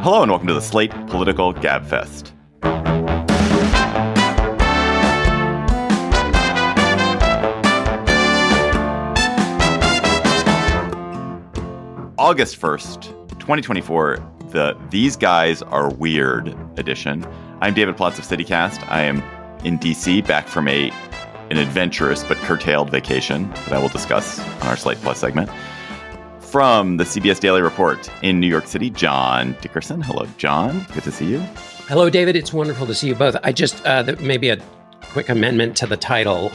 Hello and welcome to the Slate Political Gabfest. August 1st, 2024, the These Guys Are Weird edition. I'm David Plotz of CityCast. I am in D.C., back from an adventurous but curtailed vacation that I will discuss on our Slate Plus segment. From the CBS Daily Report in New York City, John Dickerson. Hello, John. Good to see you. Hello, David. It's wonderful to see you both. I just, maybe a quick amendment to the title.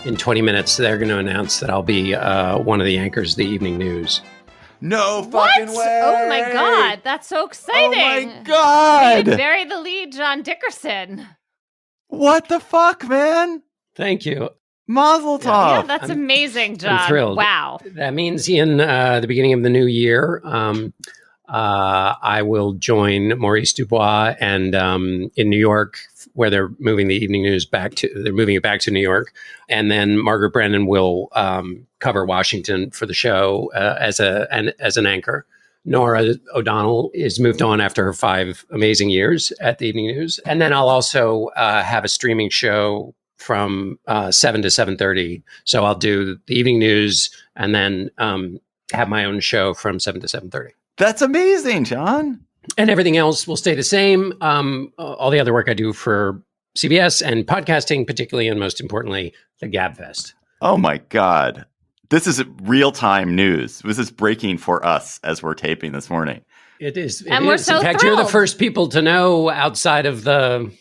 In 20 minutes, they're going to announce that I'll be one of the anchors of the evening news. No fucking way! Oh my God, that's so exciting! Oh my God! Bury the lead, John Dickerson. What the fuck, man? Thank you. Mazel tov. Yeah, that's amazing, John. I'm thrilled. Wow. That means in the beginning of the new year, I will join Maurice Dubois and in New York, where they're moving the evening news they're moving it back to New York. And then Margaret Brennan will cover Washington for the show as an anchor. Nora O'Donnell is moved on after her 5 amazing years at the evening news. And then I'll also have a streaming show from 7 to 7:30. So I'll do the evening news and then have my own show from 7 to 7:30. That's amazing, John. And everything else will stay the same. All the other work I do for CBS and podcasting, particularly, and most importantly, the Gabfest. Oh my God. This is real-time news. This is breaking for us as we're taping this morning. It is. And we're so in fact, thrilled. You're the first people to know outside of the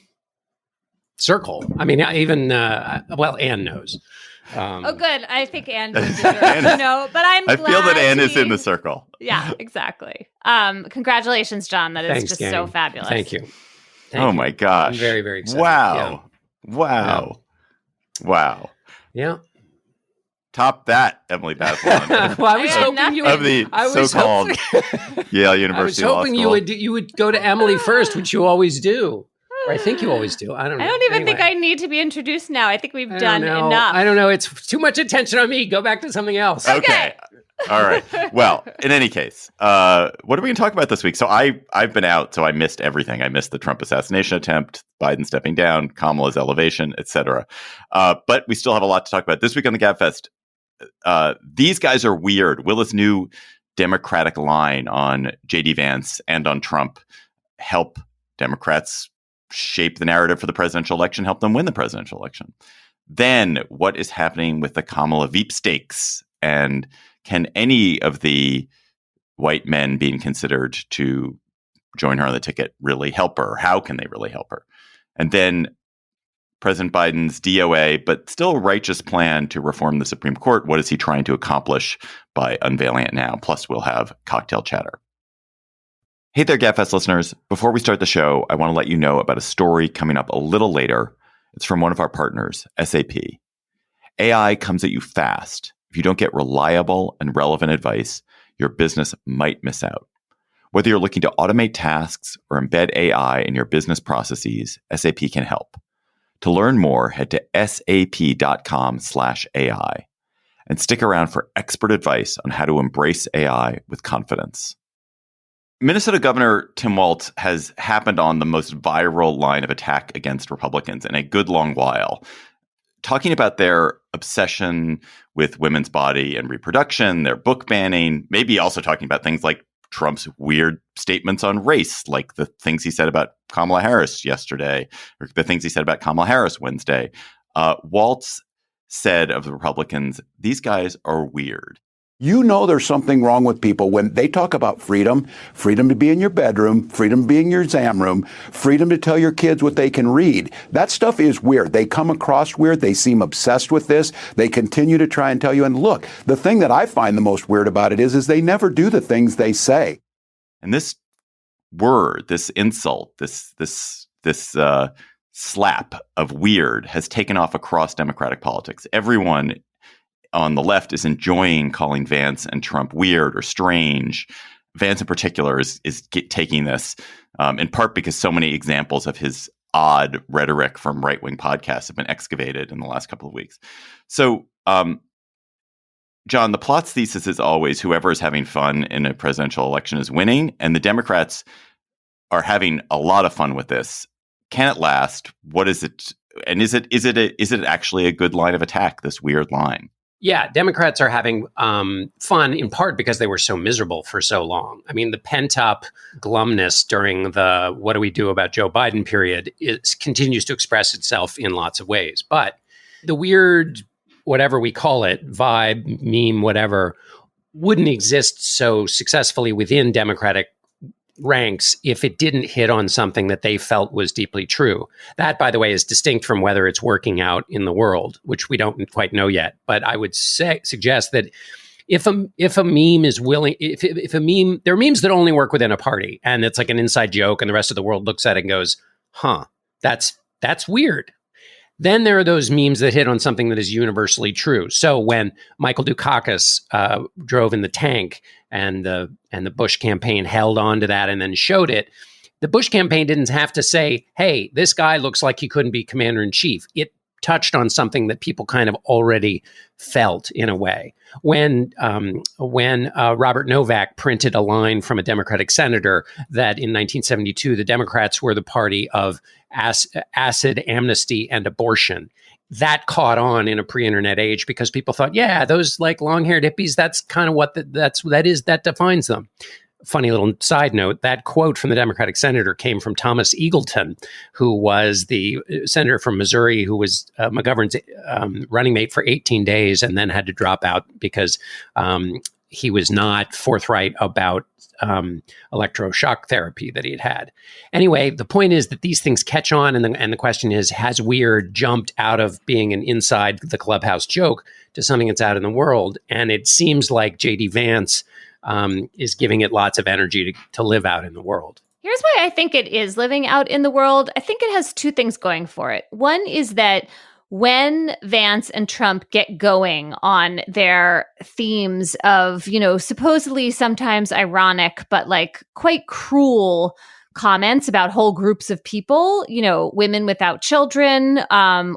circle. I mean, even, Anne knows. Oh, good. I think Anne would deserve to know, but I'm glad. I feel that Anne is in the circle. Yeah, exactly. Congratulations, John. That is Thanks, just gang. so fabulous. Thank you. Oh my gosh. I'm very, very excited. Wow. Yeah. Wow. Yeah. Wow. Yeah. Top that, Emily Bazelon. Well, I was hoping you would. Of the so-called Yale University Law School. I was hoping you would go to Emily first, which you always do. Or I think you always do. I don't know. I don't even think I need to be introduced now. I think we've done enough. I don't know. It's too much attention on me. Go back to something else. Okay. All right. Well, in any case, what are we going to talk about this week? So I've been out, so I missed everything. I missed the Trump assassination attempt, Biden stepping down, Kamala's elevation, etc. But we still have a lot to talk about. This week on the Gabfest, These Guys Are Weird. Will this new Democratic line on J.D. Vance and on Trump help Democrats shape the narrative for the presidential election, help them win the presidential election? Then what is happening with the Kamala Veepstakes? And can any of the white men being considered to join her on the ticket really help her? How can they really help her? And then President Biden's DOA, but still righteous plan to reform the Supreme Court. What is he trying to accomplish by unveiling it now? Plus, we'll have cocktail chatter. Hey there, Gabfest listeners. Before we start the show, I want to let you know about a story coming up a little later. It's from one of our partners, SAP. AI comes at you fast. If you don't get reliable and relevant advice, your business might miss out. Whether you're looking to automate tasks or embed AI in your business processes, SAP can help. To learn more, head to sap.com/AI and stick around for expert advice on how to embrace AI with confidence. Minnesota Governor Tim Walz has happened on the most viral line of attack against Republicans in a good long while, talking about their obsession with women's body and reproduction, their book banning, maybe also talking about things like Trump's weird statements on race, like the things he said about Kamala Harris yesterday, or the things he said about Kamala Harris Wednesday. Walz said of the Republicans, these guys are weird. You know there's something wrong with people when they talk about freedom to be in your bedroom, freedom to be in your exam room, freedom to tell your kids what they can read. That stuff is weird. They come across weird. They seem obsessed with this. They continue to try and tell you. And look, the thing that I find the most weird about it is they never do the things they say. And this word, this insult, this slap of weird has taken off across Democratic politics. Everyone on the left is enjoying calling Vance and Trump weird or strange. Vance in particular is taking this in part because so many examples of his odd rhetoric from right-wing podcasts have been excavated in the last couple of weeks. So John, the Plotz thesis is always whoever is having fun in a presidential election is winning, and the Democrats are having a lot of fun with this. Can it last? What is it? And is it actually a good line of attack, this weird line? Yeah, Democrats are having fun in part because they were so miserable for so long. I mean, the pent-up glumness during the what do we do about Joe Biden period continues to express itself in lots of ways. But the weird, whatever we call it, vibe, meme, whatever, wouldn't exist so successfully within Democratic ranks if it didn't hit on something that they felt was deeply true. That, by the way, is distinct from whether it's working out in the world, which we don't quite know yet. But I would suggest that if a meme is willing, if a meme, there are memes that only work within a party, and it's like an inside joke, and the rest of the world looks at it and goes, "Huh, that's weird." Then there are those memes that hit on something that is universally true. So when Michael Dukakis drove in the tank and the Bush campaign held on to that and then showed it, the Bush campaign didn't have to say, hey, this guy looks like he couldn't be commander in chief. It touched on something that people kind of already felt in a way. When Robert Novak printed a line from a Democratic senator that in 1972, the Democrats were the party of acid, amnesty, and abortion, that caught on in a pre-internet age because people thought, yeah, those like long-haired hippies, that's kind of what that defines them. Funny little side note, that quote from the Democratic senator came from Thomas Eagleton, who was the senator from Missouri, who was McGovern's running mate for 18 days and then had to drop out because he was not forthright about electroshock therapy that he had. Anyway, the point is that these things catch on, and the question is, has Weird jumped out of being an inside the clubhouse joke to something that's out in the world? And it seems like J.D. Vance is giving it lots of energy to live out in the world. Here's why I think it is living out in the world. I think it has two things going for it. One is that when Vance and Trump get going on their themes of, supposedly sometimes ironic, but like quite cruel comments about whole groups of people, women without children,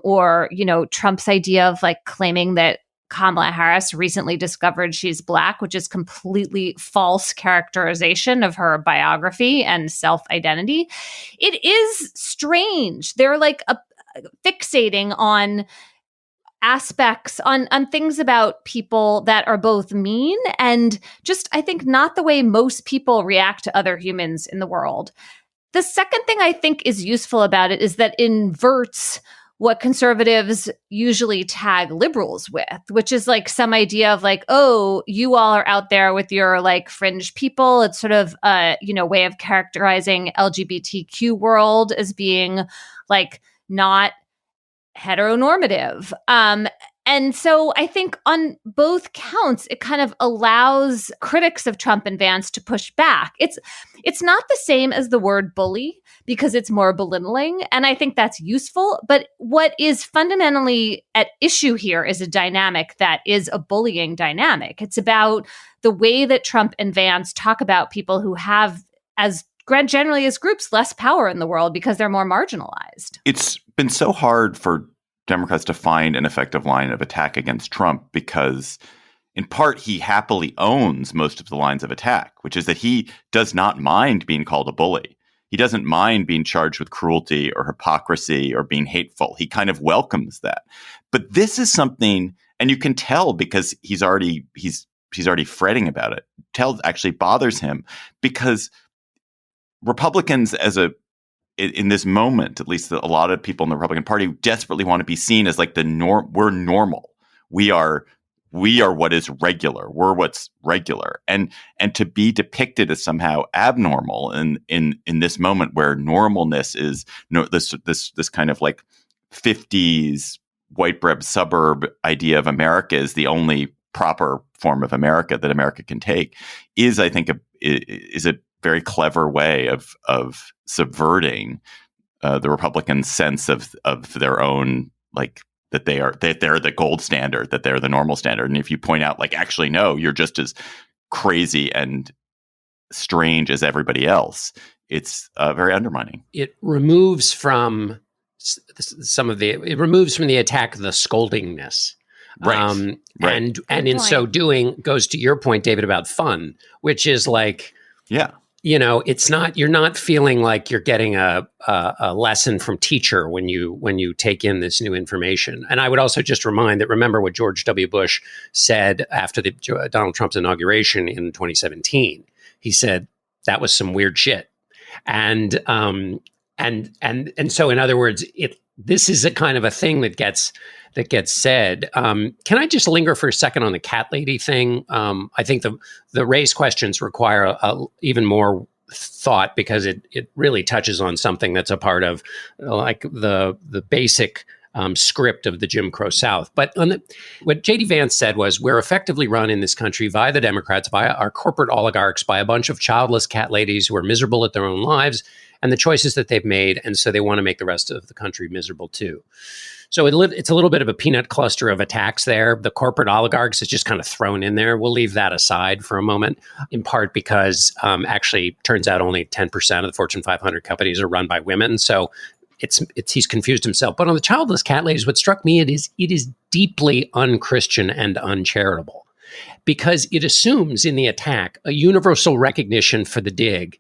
or, Trump's idea of like claiming that Kamala Harris recently discovered she's Black, which is completely false characterization of her biography and self-identity. It is strange. They're like fixating on aspects, on things about people that are both mean and just, I think, not the way most people react to other humans in the world. The second thing I think is useful about it is that it inverts what conservatives usually tag liberals with, which is like some idea of like, oh, you all are out there with your like fringe people. It's sort of a, way of characterizing LGBTQ world as being like not heteronormative. And so I think on both counts, it kind of allows critics of Trump and Vance to push back. It's not the same as the word bully because it's more belittling, and I think that's useful. But what is fundamentally at issue here is a dynamic that is a bullying dynamic. It's about the way that Trump and Vance talk about people who have, as generally as groups, less power in the world because they're more marginalized. It's been so hard for Democrats to find an effective line of attack against Trump because, in part, he happily owns most of the lines of attack, which is that he does not mind being called a bully. He doesn't mind being charged with cruelty or hypocrisy or being hateful. He kind of welcomes that. But this is something, and you can tell because he's already fretting about it. Actually bothers him because Republicans in this moment, at least a lot of people in the Republican Party desperately want to be seen as like we're normal. We are what is regular. We're what's regular. And to be depicted as somehow abnormal in this moment where normalness is this kind of like 50s white bread suburb idea of America is the only proper form of America that America can take is, I think, is a very clever way of subverting the Republican sense of their own, like that they're the gold standard, that they're the normal standard. And if you point out, like, actually, no, you're just as crazy and strange as everybody else, it's very undermining. It removes from the attack the scoldingness. Right. And in so doing, goes to your point, David, about fun, which is like, it's not, you're not feeling like you're getting a lesson from teacher when you take in this new information. And I would also just remember what George W. Bush said after Donald Trump's inauguration in 2017. He said that was some weird shit. And so in other words, this is a kind of a thing that gets said. Can I just linger for a second on the cat lady thing? I think the race questions require even more thought, because it really touches on something that's a part of like the basic script of the Jim Crow South. But what J.D. Vance said was, we're effectively run in this country via the Democrats, via our corporate oligarchs, by a bunch of childless cat ladies who are miserable at their own lives and the choices that they've made. And so they want to make the rest of the country miserable too. So it's a little bit of a peanut cluster of attacks there. The corporate oligarchs is just kind of thrown in there. We'll leave that aside for a moment, in part because actually turns out only 10% of the Fortune 500 companies are run by women. So he's confused himself. But on the childless cat ladies, what struck me, it is deeply unchristian and uncharitable, because it assumes in the attack a universal recognition for the dig,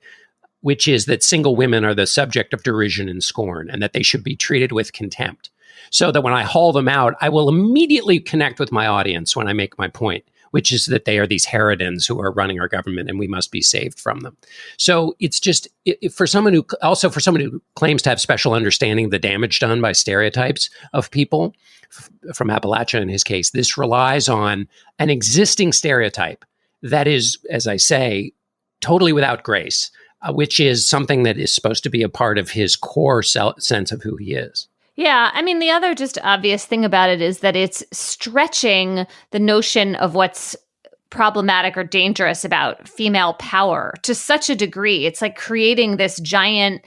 which is that single women are the subject of derision and scorn, and that they should be treated with contempt. So that when I haul them out, I will immediately connect with my audience when I make my point, which is that they are these harridans who are running our government and we must be saved from them. So it's just, for someone who claims to have special understanding of the damage done by stereotypes of people, from Appalachia in his case, this relies on an existing stereotype that is, as I say, totally without grace, which is something that is supposed to be a part of his core sense of who he is. Yeah, I mean, the other just obvious thing about it is that it's stretching the notion of what's problematic or dangerous about female power to such a degree. It's like creating this giant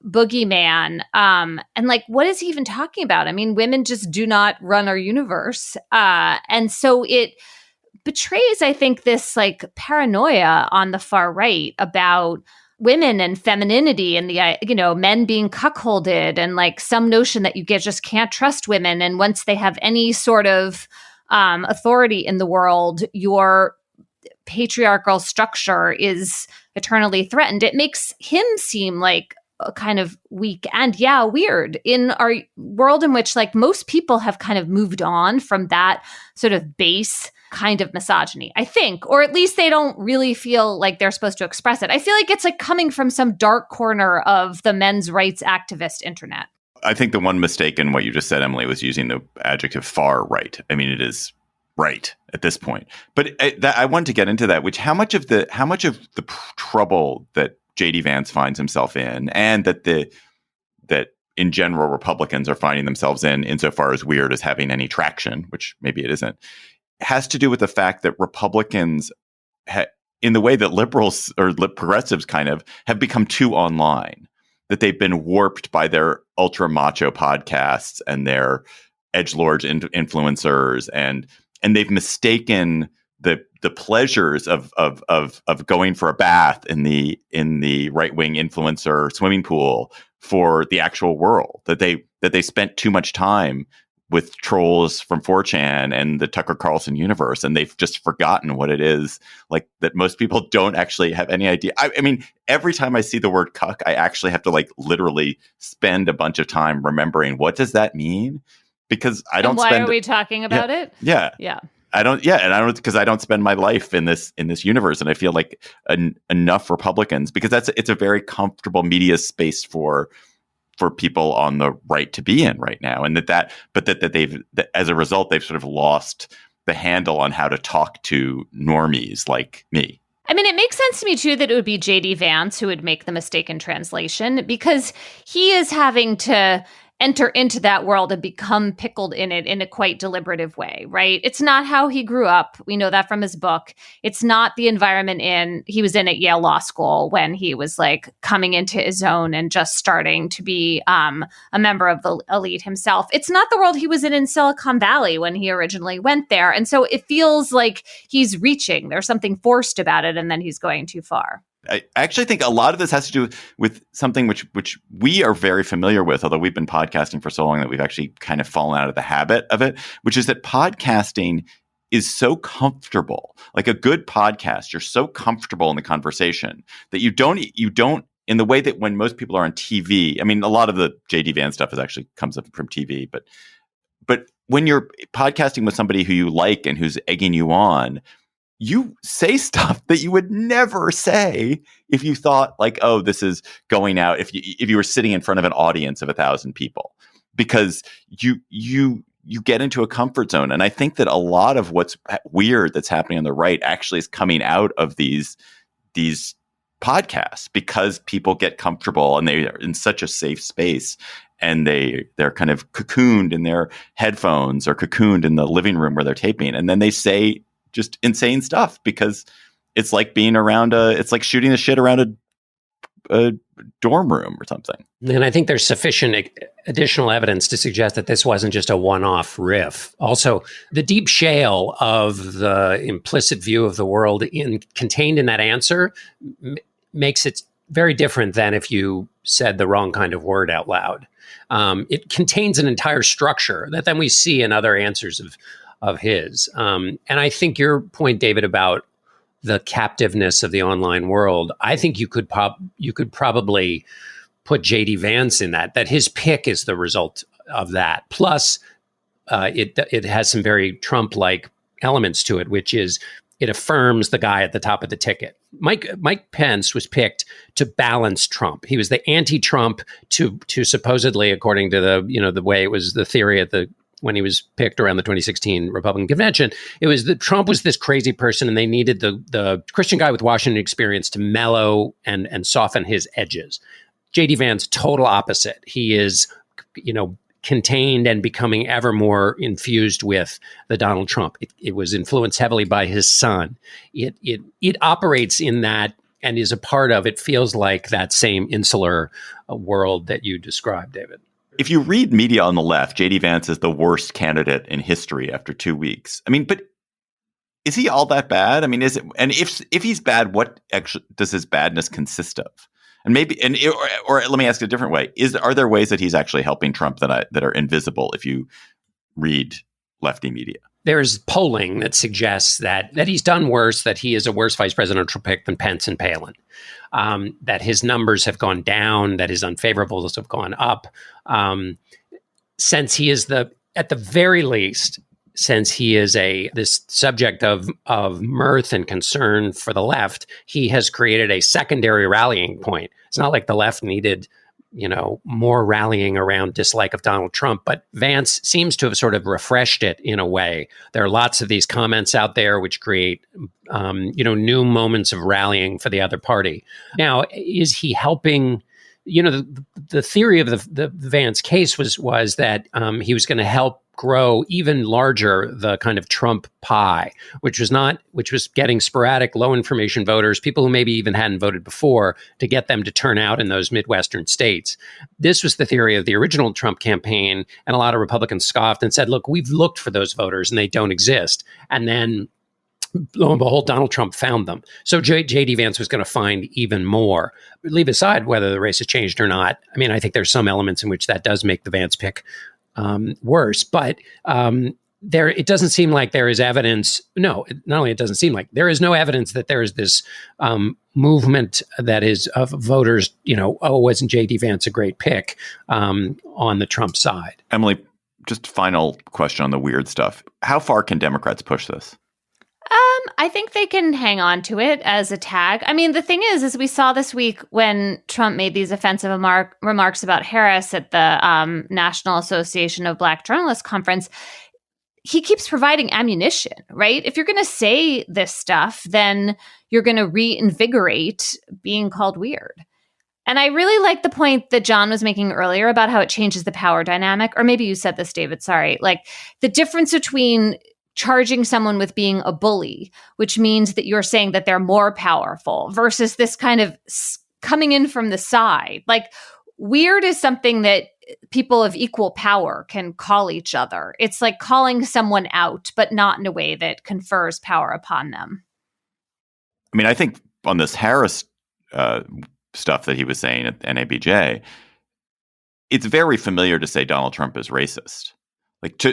boogeyman. And like, what is he even talking about? I mean, women just do not run our universe. And so it betrays, I think, this like paranoia on the far right about women and femininity and the, men being cuckolded, and like some notion that you just can't trust women. And once they have any sort of authority in the world, your patriarchal structure is eternally threatened. It makes him seem like a kind of weak and weird in our world, in which like most people have kind of moved on from that sort of base kind of misogyny, I think, or at least they don't really feel like they're supposed to express it. I feel like it's like coming from some dark corner of the men's rights activist internet. I think the one mistake in what you just said, Emily, was using the adjective far right. I mean, it is right at this point. But I wanted to get into that, which how much of the trouble that J.D. Vance finds himself in, and that in general Republicans are finding themselves in, insofar as weird as having any traction, which maybe it isn't, has to do with the fact that Republicans, in the way that liberals or progressives kind of have become too online, that they've been warped by their ultra macho podcasts and their edgelords influencers, and they've mistaken the pleasures of going for a bath in the right wing influencer swimming pool for the actual world, that they spent too much time with trolls from 4chan and the Tucker Carlson universe, and they've just forgotten what it is, like that most people don't actually have any idea. I mean, every time I see the word cuck, I actually have to like literally spend a bunch of time remembering, what does that mean? Because I don't. Why are we talking about it? Yeah. I don't because I don't spend my life in this universe, and I feel like enough Republicans, because it's a very comfortable media space for people on the right to be in right now, and that they've as a result they've sort of lost the handle on how to talk to normies like me. I mean, it makes sense to me too that it would be J.D. Vance who would make the mistaken translation, because he is having to enter into that world and become pickled in it in a quite deliberative way, right? It's not how he grew up. We know that from his book. It's not the environment he was in at Yale Law School when he was like coming into his own and just starting to be a member of the elite himself. It's not the world he was in Silicon Valley when he originally went there. And so it feels like he's reaching. There's something forced about it, and then he's going too far. I actually think a lot of this has to do with something which we are very familiar with, although we've been podcasting for so long that we've actually kind of fallen out of the habit of it, which is that podcasting is so comfortable. Like a good podcast, you're so comfortable in the conversation that you don't in the way that when most people are on TV. I mean, a lot of the JD Vance stuff actually comes up from TV, but when you're podcasting with somebody who you like and who's egging you on, you say stuff that you would never say if you thought like, oh, this is going out, if you were sitting in front of an audience of 1,000 people, because you get into a comfort zone. And I think that a lot of what's weird that's happening on the right actually is coming out of these podcasts, because people get comfortable and they are in such a safe space, and they're kind of cocooned in their headphones or cocooned in the living room where they're taping, and then they say just insane stuff because it's like being around it's like shooting the shit around a dorm room or something. And I think there's sufficient additional evidence to suggest that this wasn't just a one-off riff. Also, the deep shale of the implicit view of the world contained in that answer makes it very different than if you said the wrong kind of word out loud. It contains an entire structure that then we see in other answers of his. And I think your point, David, about the captiveness of the online world, I think you could probably put JD Vance in that his pick is the result of that. Plus, it has some very Trump-like elements to it, which is it affirms the guy at the top of the ticket. Mike Pence was picked to balance Trump. He was the anti-Trump to supposedly, according to the way it was the theory when he was picked around the 2016 Republican convention, it was that Trump was this crazy person and they needed the Christian guy with Washington experience to mellow and soften his edges. JD Vance, total opposite. He is, contained and becoming ever more infused with the Donald Trump. It was influenced heavily by his son. It operates in that and is a part of, it feels like that same insular world that you described, David. If you read media on the left, JD Vance is the worst candidate in history after 2 weeks. I mean, but is he all that bad? I mean, is it? And if he's bad, what actually does his badness consist of? And maybe, or let me ask it a different way: are there ways that he's actually helping Trump that are invisible if you read lefty media? There's polling that suggests that he's done worse, that he is a worse vice presidential pick than Pence and Palin, that his numbers have gone down, that his unfavorables have gone up. Since he is at the very least, since he is this subject of mirth and concern for the left, he has created a secondary rallying point. It's not like the left needed, more rallying around dislike of Donald Trump, but Vance seems to have sort of refreshed it in a way. There are lots of these comments out there which create, new moments of rallying for the other party. Now, is he helping? The theory of the Vance case was that he was going to help grow even larger the kind of Trump pie, which was getting sporadic, low information voters, people who maybe even hadn't voted before, to get them to turn out in those Midwestern states. This was the theory of the original Trump campaign, and a lot of Republicans scoffed and said, look, we've looked for those voters and they don't exist. And then lo and behold, Donald Trump found them. So J.D. Vance was going to find even more. But leave aside whether the race has changed or not. I mean, I think there's some elements in which that does make the Vance pick worse. But it doesn't seem like there is evidence. No, not only it doesn't seem like, there is no evidence that there is this movement that is of voters, wasn't J.D. Vance a great pick on the Trump side? Emily, just final question on the weird stuff. How far can Democrats push this? I think they can hang on to it as a tag. I mean, the thing is we saw this week when Trump made these offensive remarks about Harris at the National Association of Black Journalists conference, he keeps providing ammunition, right? If you're going to say this stuff, then you're going to reinvigorate being called weird. And I really like the point that John was making earlier about how it changes the power dynamic. Or maybe you said this, David, sorry. Like the difference between charging someone with being a bully, which means that you're saying that they're more powerful, versus this kind of coming in from the side. Like weird is something that people of equal power can call each other. It's like calling someone out, but not in a way that confers power upon them. I mean, I think on this Harris stuff that he was saying at NABJ, it's very familiar to say Donald Trump is racist.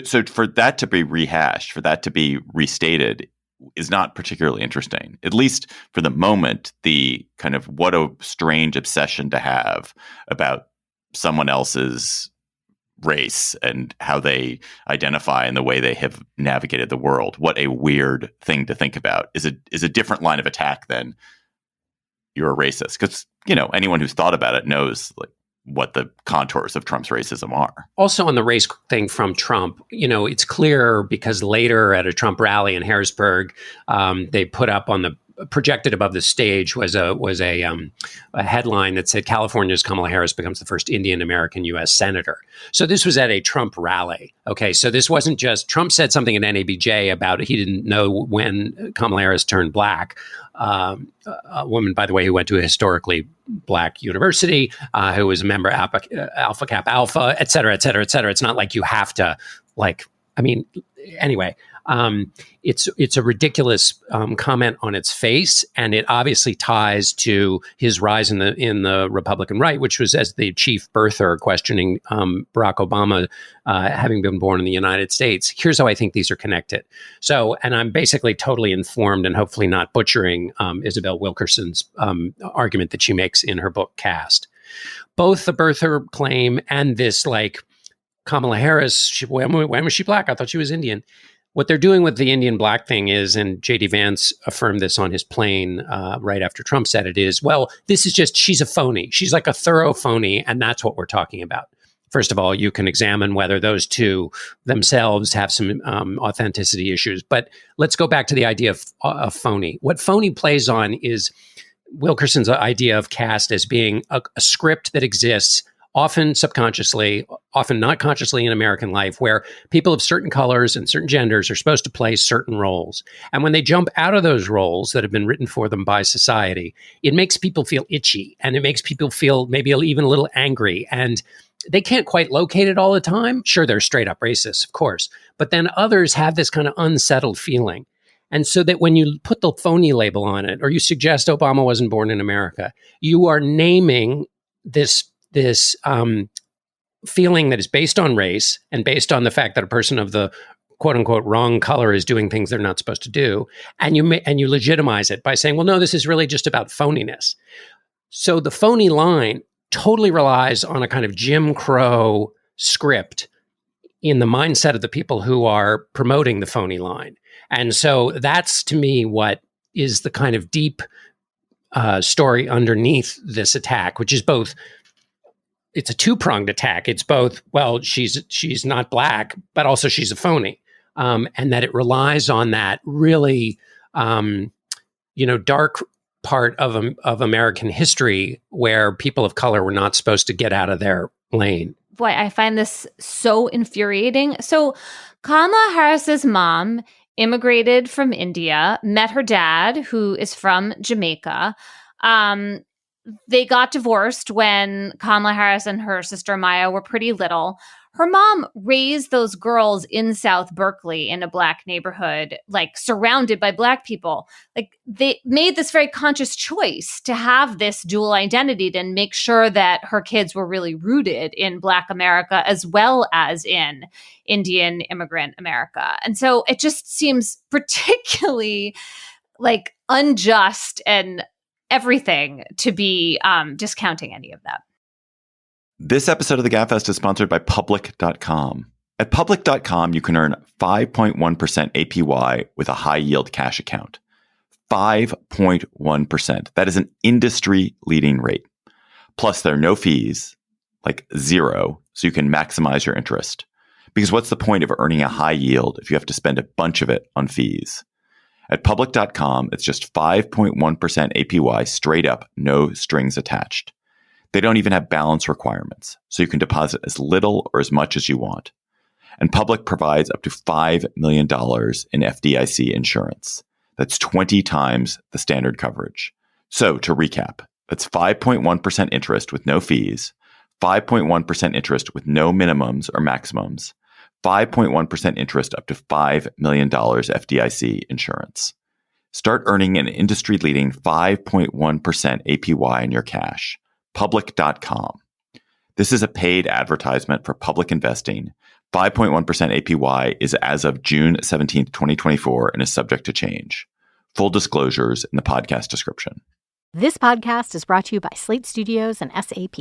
So for that to be rehashed, for that to be restated, is not particularly interesting, at least for the moment. The kind of what a strange obsession to have about someone else's race and how they identify and the way they have navigated the world. What a weird thing to think about is a different line of attack than you're a racist. Because, anyone who's thought about it knows what the contours of Trump's racism are. Also on the race thing from Trump, it's clear because later at a Trump rally in Harrisburg, they put up on the projected above the stage was a headline that said California's Kamala Harris becomes the first Indian American U.S. senator. So this was at a Trump rally. Okay, so this wasn't just Trump said something at NABJ about he didn't know when Kamala Harris turned black. A woman, by the way, who went to a historically black university, who was a member of Alpha Kappa Alpha, et cetera, et cetera, et cetera. It's not like you have to anyway. It's a ridiculous comment on its face, and it obviously ties to his rise in the Republican right, which was as the chief birther questioning Barack Obama having been born in the United States. Here's how I think these are connected. So, and I'm basically totally informed and hopefully not butchering Isabel Wilkerson's argument that she makes in her book Caste. Both the birther claim and this Kamala Harris, when was she black? I thought she was Indian. What they're doing with the Indian black thing is, and J.D. Vance affirmed this on his plane right after Trump said it, is, well, this is just, she's a phony. She's like a thorough phony, and that's what we're talking about. First of all, you can examine whether those two themselves have some authenticity issues. But let's go back to the idea of phony. What phony plays on is Wilkerson's idea of caste as being a script that exists often subconsciously, often not consciously in American life, where people of certain colors and certain genders are supposed to play certain roles. And when they jump out of those roles that have been written for them by society, it makes people feel itchy, and it makes people feel maybe even a little angry. And they can't quite locate it all the time. Sure, they're straight up racist, of course. But then others have this kind of unsettled feeling. And so that when you put the phony label on it, or you suggest Obama wasn't born in America, you are naming this feeling that is based on race and based on the fact that a person of the quote unquote wrong color is doing things they're not supposed to do. And you legitimize it by saying, well, no, this is really just about phoniness. So the phony line totally relies on a kind of Jim Crow script in the mindset of the people who are promoting the phony line. And so that's, to me, what is the kind of deep story underneath this attack, which is both, it's a two-pronged attack. It's both, well, she's not black, but also she's a phony. And that it relies on that really, dark part of American history where people of color were not supposed to get out of their lane. Boy, I find this so infuriating. So Kamala Harris's mom immigrated from India, met her dad, who is from Jamaica. They got divorced when Kamala Harris and her sister Maya were pretty little. Her mom raised those girls in South Berkeley in a black neighborhood, surrounded by black people. They made this very conscious choice to have this dual identity to make sure that her kids were really rooted in Black America as well as in Indian immigrant America. And so it just seems particularly unjust and everything to be discounting any of that. This episode of the Gabfest is sponsored by Public.com. At Public.com, you can earn 5.1% APY with a high-yield cash account. 5.1%. That is an industry-leading rate. Plus, there are no fees, zero, so you can maximize your interest. Because what's the point of earning a high yield if you have to spend a bunch of it on fees? At Public.com, it's just 5.1% APY straight up, no strings attached. They don't even have balance requirements, so you can deposit as little or as much as you want. And Public provides up to $5 million in FDIC insurance. That's 20 times the standard coverage. So to recap, that's 5.1% interest with no fees, 5.1% interest with no minimums or maximums, 5.1% interest up to $5 million FDIC insurance. Start earning an industry-leading 5.1% APY in your cash. Public.com. This is a paid advertisement for public investing. 5.1% APY is as of June 17th, 2024, and is subject to change. Full disclosures in the podcast description. This podcast is brought to you by Slate Studios and SAP.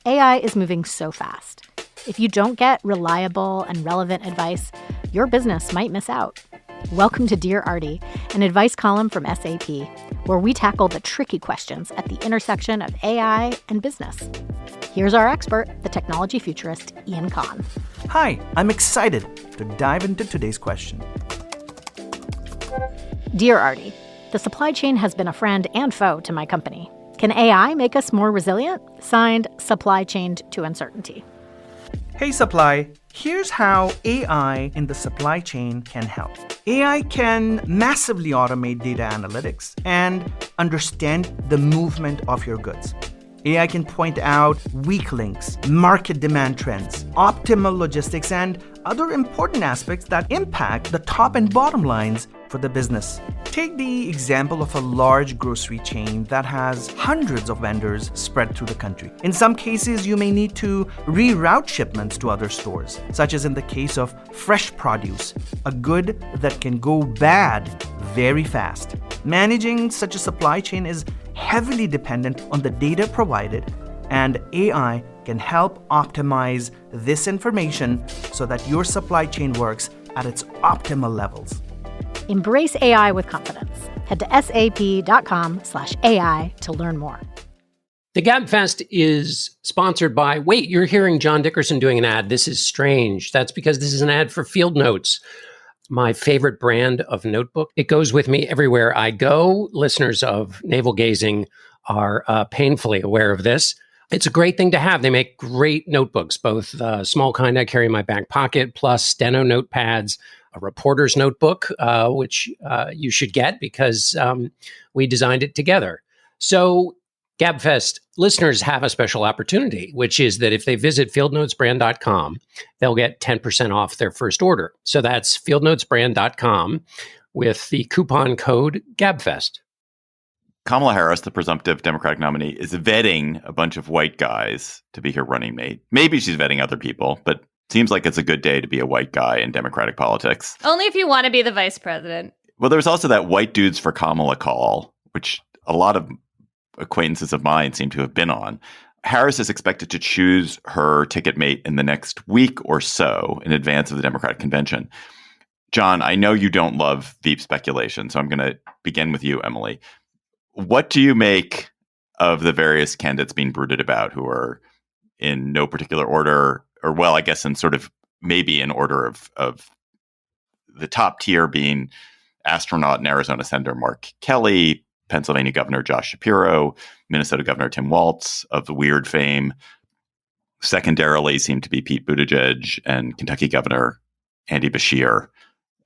AI is moving so fast. If you don't get reliable and relevant advice, your business might miss out. Welcome to Dear Artie, an advice column from SAP, where we tackle the tricky questions at the intersection of AI and business. Here's our expert, the technology futurist, Ian Kahn. Hi, I'm excited to dive into today's question. Dear Artie, the supply chain has been a friend and foe to my company. Can AI make us more resilient? Signed, Supply Chained to Uncertainty. Hey Supply, here's how AI in the supply chain can help. AI can massively automate data analytics and understand the movement of your goods. AI can point out weak links, market demand trends, optimal logistics, and other important aspects that impact the top and bottom lines for the business. Take the example of a large grocery chain that has hundreds of vendors spread through the country. In some cases, you may need to reroute shipments to other stores, such as in the case of fresh produce, a good that can go bad very fast. Managing such a supply chain is heavily dependent on the data provided, and AI can help optimize this information so that your supply chain works at its optimal levels. Embrace AI with confidence. Head to sap.com/AI to learn more. The Gabfest is sponsored by, wait, you're hearing John Dickerson doing an ad. This is strange. That's because this is an ad for Field Notes, my favorite brand of notebook. It goes with me everywhere I go. Listeners of Navel Gazing are painfully aware of this. It's a great thing to have. They make great notebooks, both small kind I carry in my back pocket, plus steno notepads, a reporter's notebook, which you should get because we designed it together. So Gabfest listeners have a special opportunity, which is that if they visit fieldnotesbrand.com, they'll get 10% off their first order. So that's fieldnotesbrand.com with the coupon code GABFEST. Kamala Harris, the presumptive Democratic nominee, is vetting a bunch of white guys to be her running mate. Maybe she's vetting other people, but seems like it's a good day to be a white guy in Democratic politics. Only if you want to be the vice president. Well, there's also that White Dudes for Kamala call, which a lot of acquaintances of mine seem to have been on. Harris is expected to choose her ticket mate in the next week or so in advance of the Democratic convention. John, I know you don't love Veep speculation, so I'm going to begin with you, Emily. What do you make of the various candidates being brooded about who are in no particular order, or well, I guess in sort of maybe in order of the top tier being astronaut and Arizona Senator Mark Kelly, Pennsylvania Governor Josh Shapiro, Minnesota Governor Tim Walz of the Weird fame. Secondarily seem to be Pete Buttigieg and Kentucky Governor Andy Beshear.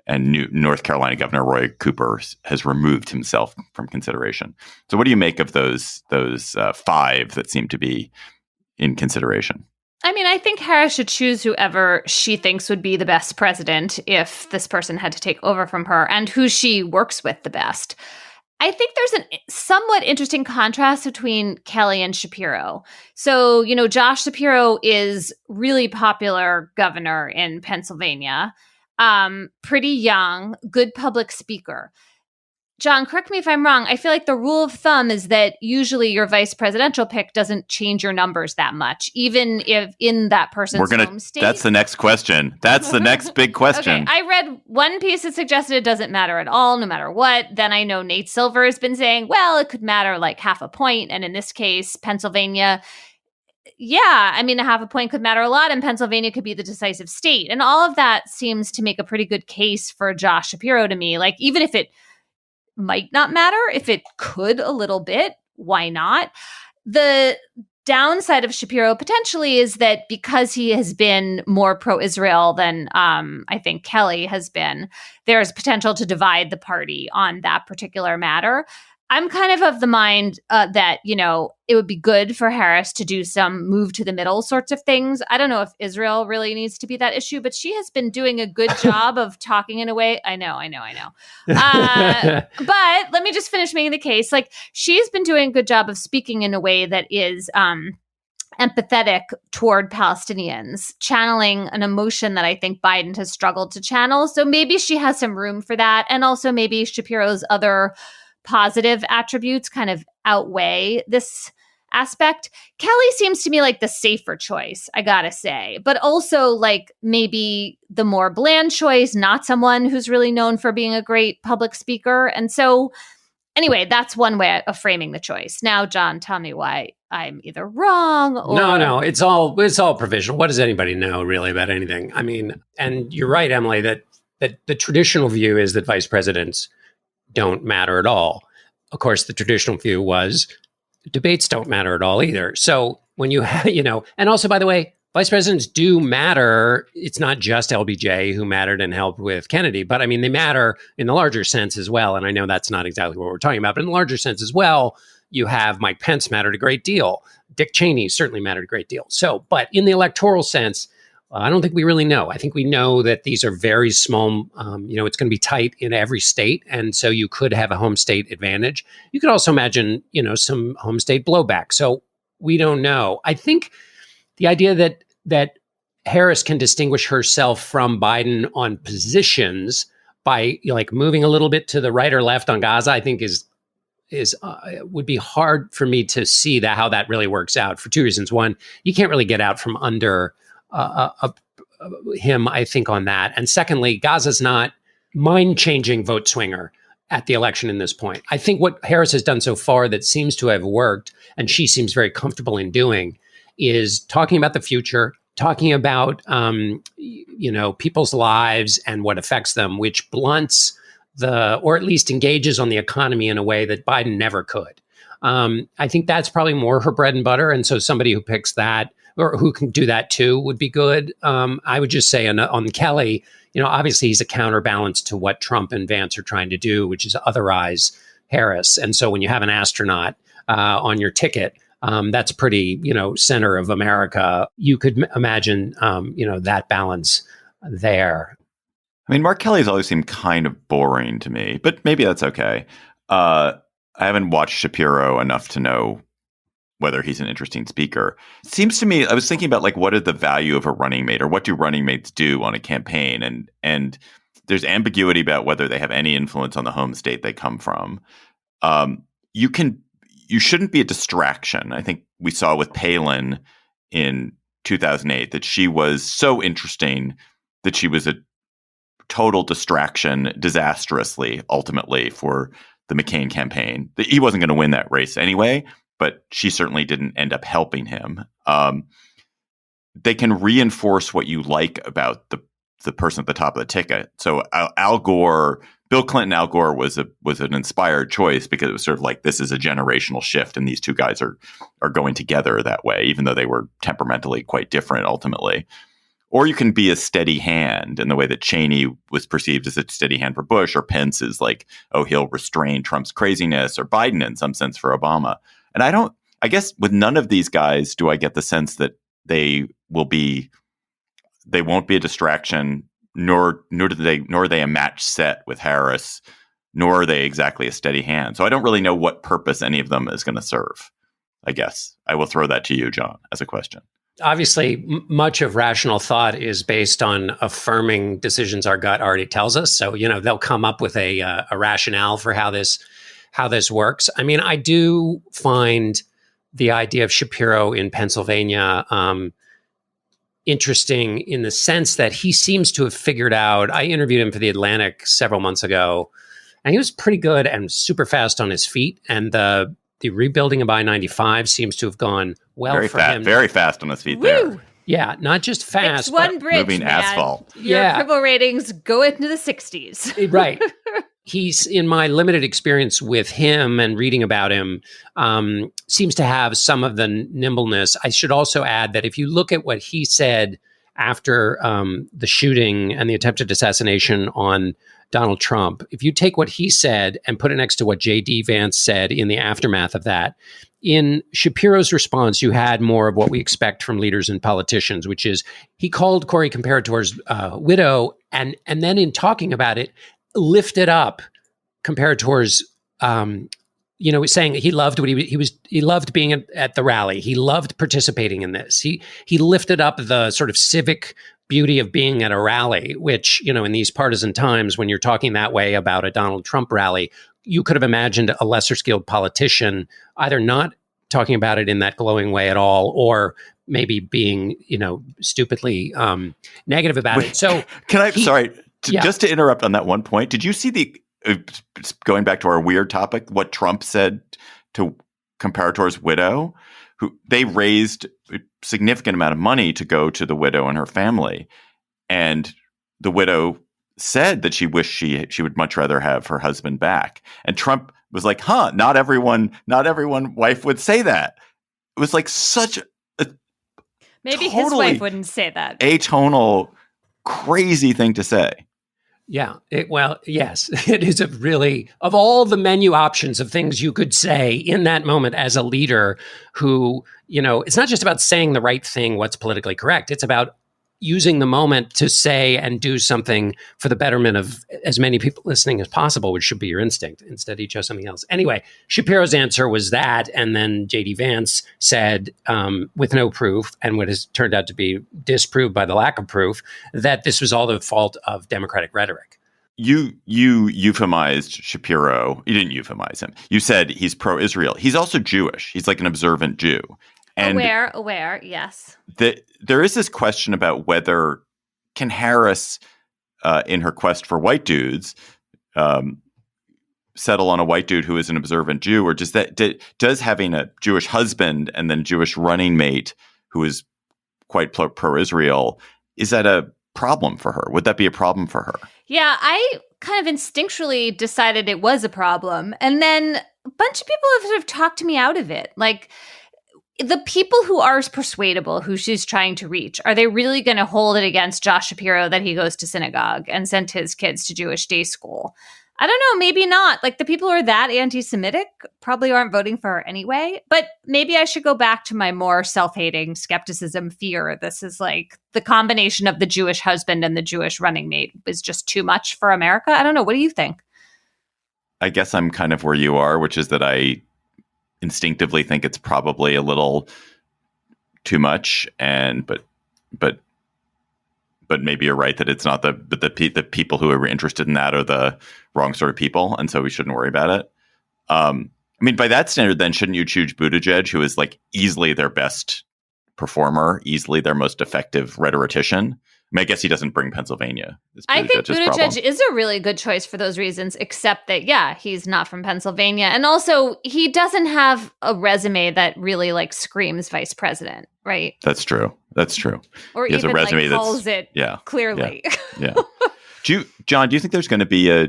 And North Carolina Governor Roy Cooper has removed himself from consideration. So what do you make of those five that seem to be in consideration? I mean, I think Harris should choose whoever she thinks would be the best president if this person had to take over from her, and who she works with the best. I think there's a somewhat interesting contrast between Kelly and Shapiro. So, you know, Josh Shapiro is really popular governor in Pennsylvania. Pretty young, good public speaker. John, correct me if I'm wrong. I feel like the rule of thumb is that usually your vice presidential pick doesn't change your numbers that much, even if in that person's home state. That's the next question. That's the next big question. Okay, I read one piece that suggested it doesn't matter at all, no matter what. Then I know Nate Silver has been saying, well, it could matter like half a point. And in this case, Pennsylvania, yeah, I mean, a half a point could matter a lot, and Pennsylvania could be the decisive state. And all of that seems to make a pretty good case for Josh Shapiro to me. Like, even if it might not matter, if it could a little bit, why not? The downside of Shapiro potentially is that because he has been more pro-Israel than I think Kelly has been, there's potential to divide the party on that particular matter. I'm kind of the mind that, it would be good for Harris to do some move to the middle sorts of things. I don't know if Israel really needs to be that issue, but she has been doing a good job of talking in a way. I know. But let me just finish making the case. Like, she's been doing a good job of speaking in a way that is empathetic toward Palestinians, channeling an emotion that I think Biden has struggled to channel. So maybe she has some room for that. And also maybe Shapiro's other positive attributes kind of outweigh this aspect. Kelly seems to me like the safer choice, I gotta say, but also like maybe the more bland choice, not someone who's really known for being a great public speaker. And so anyway, that's one way of framing the choice. Now, John, tell me why I'm either wrong or... No, it's all provisional. What does anybody know really about anything? I mean, and you're right, Emily, that the traditional view is that vice presidents don't matter at all. Of course, the traditional view was debates don't matter at all either. So when you have, and also, by the way, vice presidents do matter. It's not just LBJ who mattered and helped with Kennedy, but I mean, they matter in the larger sense as well. And I know that's not exactly what we're talking about, but in the larger sense as well, you have Mike Pence mattered a great deal. Dick Cheney certainly mattered a great deal. So, but in the electoral sense, I don't think we really know. I think we know that these are very small, it's going to be tight in every state. And so you could have a home state advantage. You could also imagine, some home state blowback. So we don't know. I think the idea that Harris can distinguish herself from Biden on positions by moving a little bit to the right or left on Gaza, I think would be hard for me to see how that really works out for two reasons. One, you can't really get out from under him, I think, on that. And secondly, Gaza's not mind-changing vote swinger at the election in this point. I think what Harris has done so far that seems to have worked, and she seems very comfortable in doing, is talking about the future, talking about, people's lives and what affects them, which blunts or at least engages on the economy in a way that Biden never could. I think that's probably more her bread and butter. And so somebody who picks that, or who can do that too, would be good. I would just say on Kelly, obviously he's a counterbalance to what Trump and Vance are trying to do, which is otherize Harris. And so when you have an astronaut on your ticket, that's pretty, center of America. You could imagine, that balance there. I mean, Mark Kelly's always seemed kind of boring to me, but maybe that's okay. I haven't watched Shapiro enough to know whether he's an interesting speaker. It seems to me, I was thinking about what is the value of a running mate, or what do running mates do on a campaign? And there's ambiguity about whether they have any influence on the home state they come from. You shouldn't be a distraction. I think we saw with Palin in 2008 that she was so interesting that she was a total distraction, disastrously, ultimately, for the McCain campaign. He wasn't going to win that race anyway, but she certainly didn't end up helping him. They can reinforce what you like about the person at the top of the ticket. So Al Gore, Bill Clinton, Al Gore was an inspired choice because it was sort of like, this is a generational shift, and these two guys are going together that way, even though they were temperamentally quite different ultimately. Or you can be a steady hand in the way that Cheney was perceived as a steady hand for Bush, or Pence is like, oh, he'll restrain Trump's craziness, or Biden in some sense for Obama. And I guess with none of these guys do I get the sense that they won't be a distraction, nor are they a match set with Harris, nor are they exactly a steady hand. So I don't really know what purpose any of them is going to serve. I guess I will throw that to you, John, as a question. Obviously, much of rational thought is based on affirming decisions our gut already tells us. So, they'll come up with a rationale for how this works. I mean, I do find the idea of Shapiro in Pennsylvania interesting in the sense that he seems to have figured out. I interviewed him for The Atlantic several months ago, and he was pretty good and super fast on his feet. And the rebuilding of I-95 seems to have gone well for him. Very fast on his feet there. Yeah, not just fast. It's one bridge, moving man. asphalt. Your approval ratings go into the 60s. Right. He's, in my limited experience with him and reading about him, seems to have some of the nimbleness. I should also add that if you look at what he said after the shooting and the attempted assassination on Donald Trump, if you take what he said and put it next to what J.D. Vance said in the aftermath of that, in Shapiro's response, you had more of what we expect from leaders and politicians, which is he called Cory Comparator's widow, and then in talking about it, lifted up Comparator's, saying he loved what he loved being at the rally. He loved participating in this. He lifted up the sort of civic beauty of being at a rally, which, in these partisan times, when you're talking that way about a Donald Trump rally, you could have imagined a lesser skilled politician either not talking about it in that glowing way at all, or maybe being, stupidly negative about it. So just to interrupt on that one point, did you see going back to our weird topic, what Trump said to Comparator's widow, who they raised a significant amount of money to go to the widow and her family. And the widow said that she wished she would much rather have her husband back. And Trump was like, not everyone wife would say that. It was like such a maybe his wife wouldn't say that. Atonal, crazy thing to say. Yeah. Yes, it is a really, of all the menu options of things you could say in that moment as a leader who, it's not just about saying the right thing, what's politically correct. It's about using the moment to say and do something for the betterment of as many people listening as possible, which should be your instinct. Instead, he chose something else. Anyway, Shapiro's answer was that. And then J.D. Vance said, with no proof, and what has turned out to be disproved by the lack of proof, that this was all the fault of Democratic rhetoric. You euphemized Shapiro. You didn't euphemize him. You said he's pro-Israel. He's also Jewish. He's like an observant Jew. And aware, yes. There is this question about whether can Harris, in her quest for white dudes, settle on a white dude who is an observant Jew, or does having a Jewish husband and then a Jewish running mate who is quite pro-Israel, is that a problem for her? Would that be a problem for her? Yeah, I kind of instinctually decided it was a problem, and then a bunch of people have sort of talked me out of it, like. The people who are persuadable, who she's trying to reach, are they really going to hold it against Josh Shapiro that he goes to synagogue and sent his kids to Jewish day school? I don't know, maybe not. Like, the people who are that anti-Semitic probably aren't voting for her anyway. But maybe I should go back to my more self-hating skepticism fear. This is like the combination of the Jewish husband and the Jewish running mate is just too much for America. I don't know. What do you think? I guess I'm kind of where you are, which is that I instinctively think it's probably a little too much, but maybe you're right that it's not the people who are interested in that are the wrong sort of people, and so we shouldn't worry about it. By that standard, then shouldn't you choose Buttigieg, who is like easily their best performer, easily their most effective rhetorician? I guess he doesn't bring Pennsylvania. I think Buttigieg is a really good choice for those reasons, except that, he's not from Pennsylvania. And also, he doesn't have a resume that really, screams vice president, right? That's true. Or he has even, a resume calls it clearly. Yeah. John, do you think there's going to be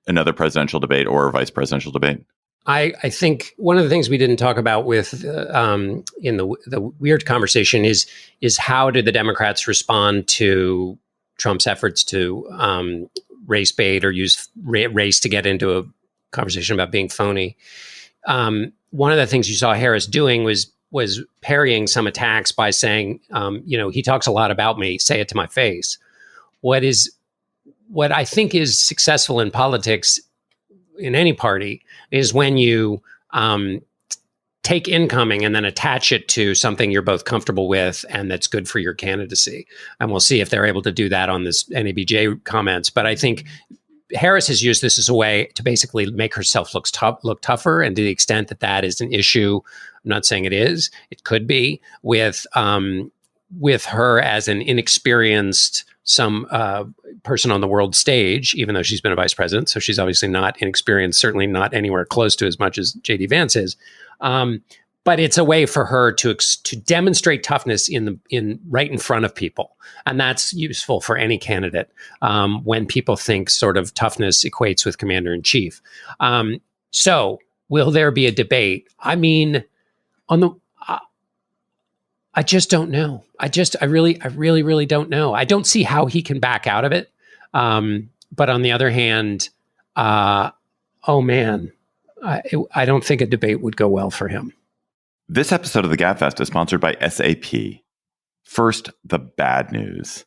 another presidential debate or a vice presidential debate? I think one of the things we didn't talk about with in the weird conversation is how did the Democrats respond to Trump's efforts to race bait or use race to get into a conversation about being phony. One of the things you saw Harris doing was parrying some attacks by saying, he talks a lot about me, say it to my face. What I think is successful in politics in any party is when you take incoming and then attach it to something you're both comfortable with and that's good for your candidacy. And we'll see if they're able to do that on this NABJ comments. But I think Harris has used this as a way to basically make herself look tougher. And to the extent that that is an issue, I'm not saying it is, it could be with her as an inexperienced person on the world stage, even though she's been a vice president. So she's obviously not inexperienced, certainly not anywhere close to as much as J.D. Vance is. But it's a way for her to demonstrate toughness right in front of people. And that's useful for any candidate when people think sort of toughness equates with commander in chief. So will there be a debate? I mean, I just don't know. I really don't know. I don't see how he can back out of it. But on the other hand, oh man, I don't think a debate would go well for him. This episode of the Gabfest is sponsored by SAP. First, the bad news.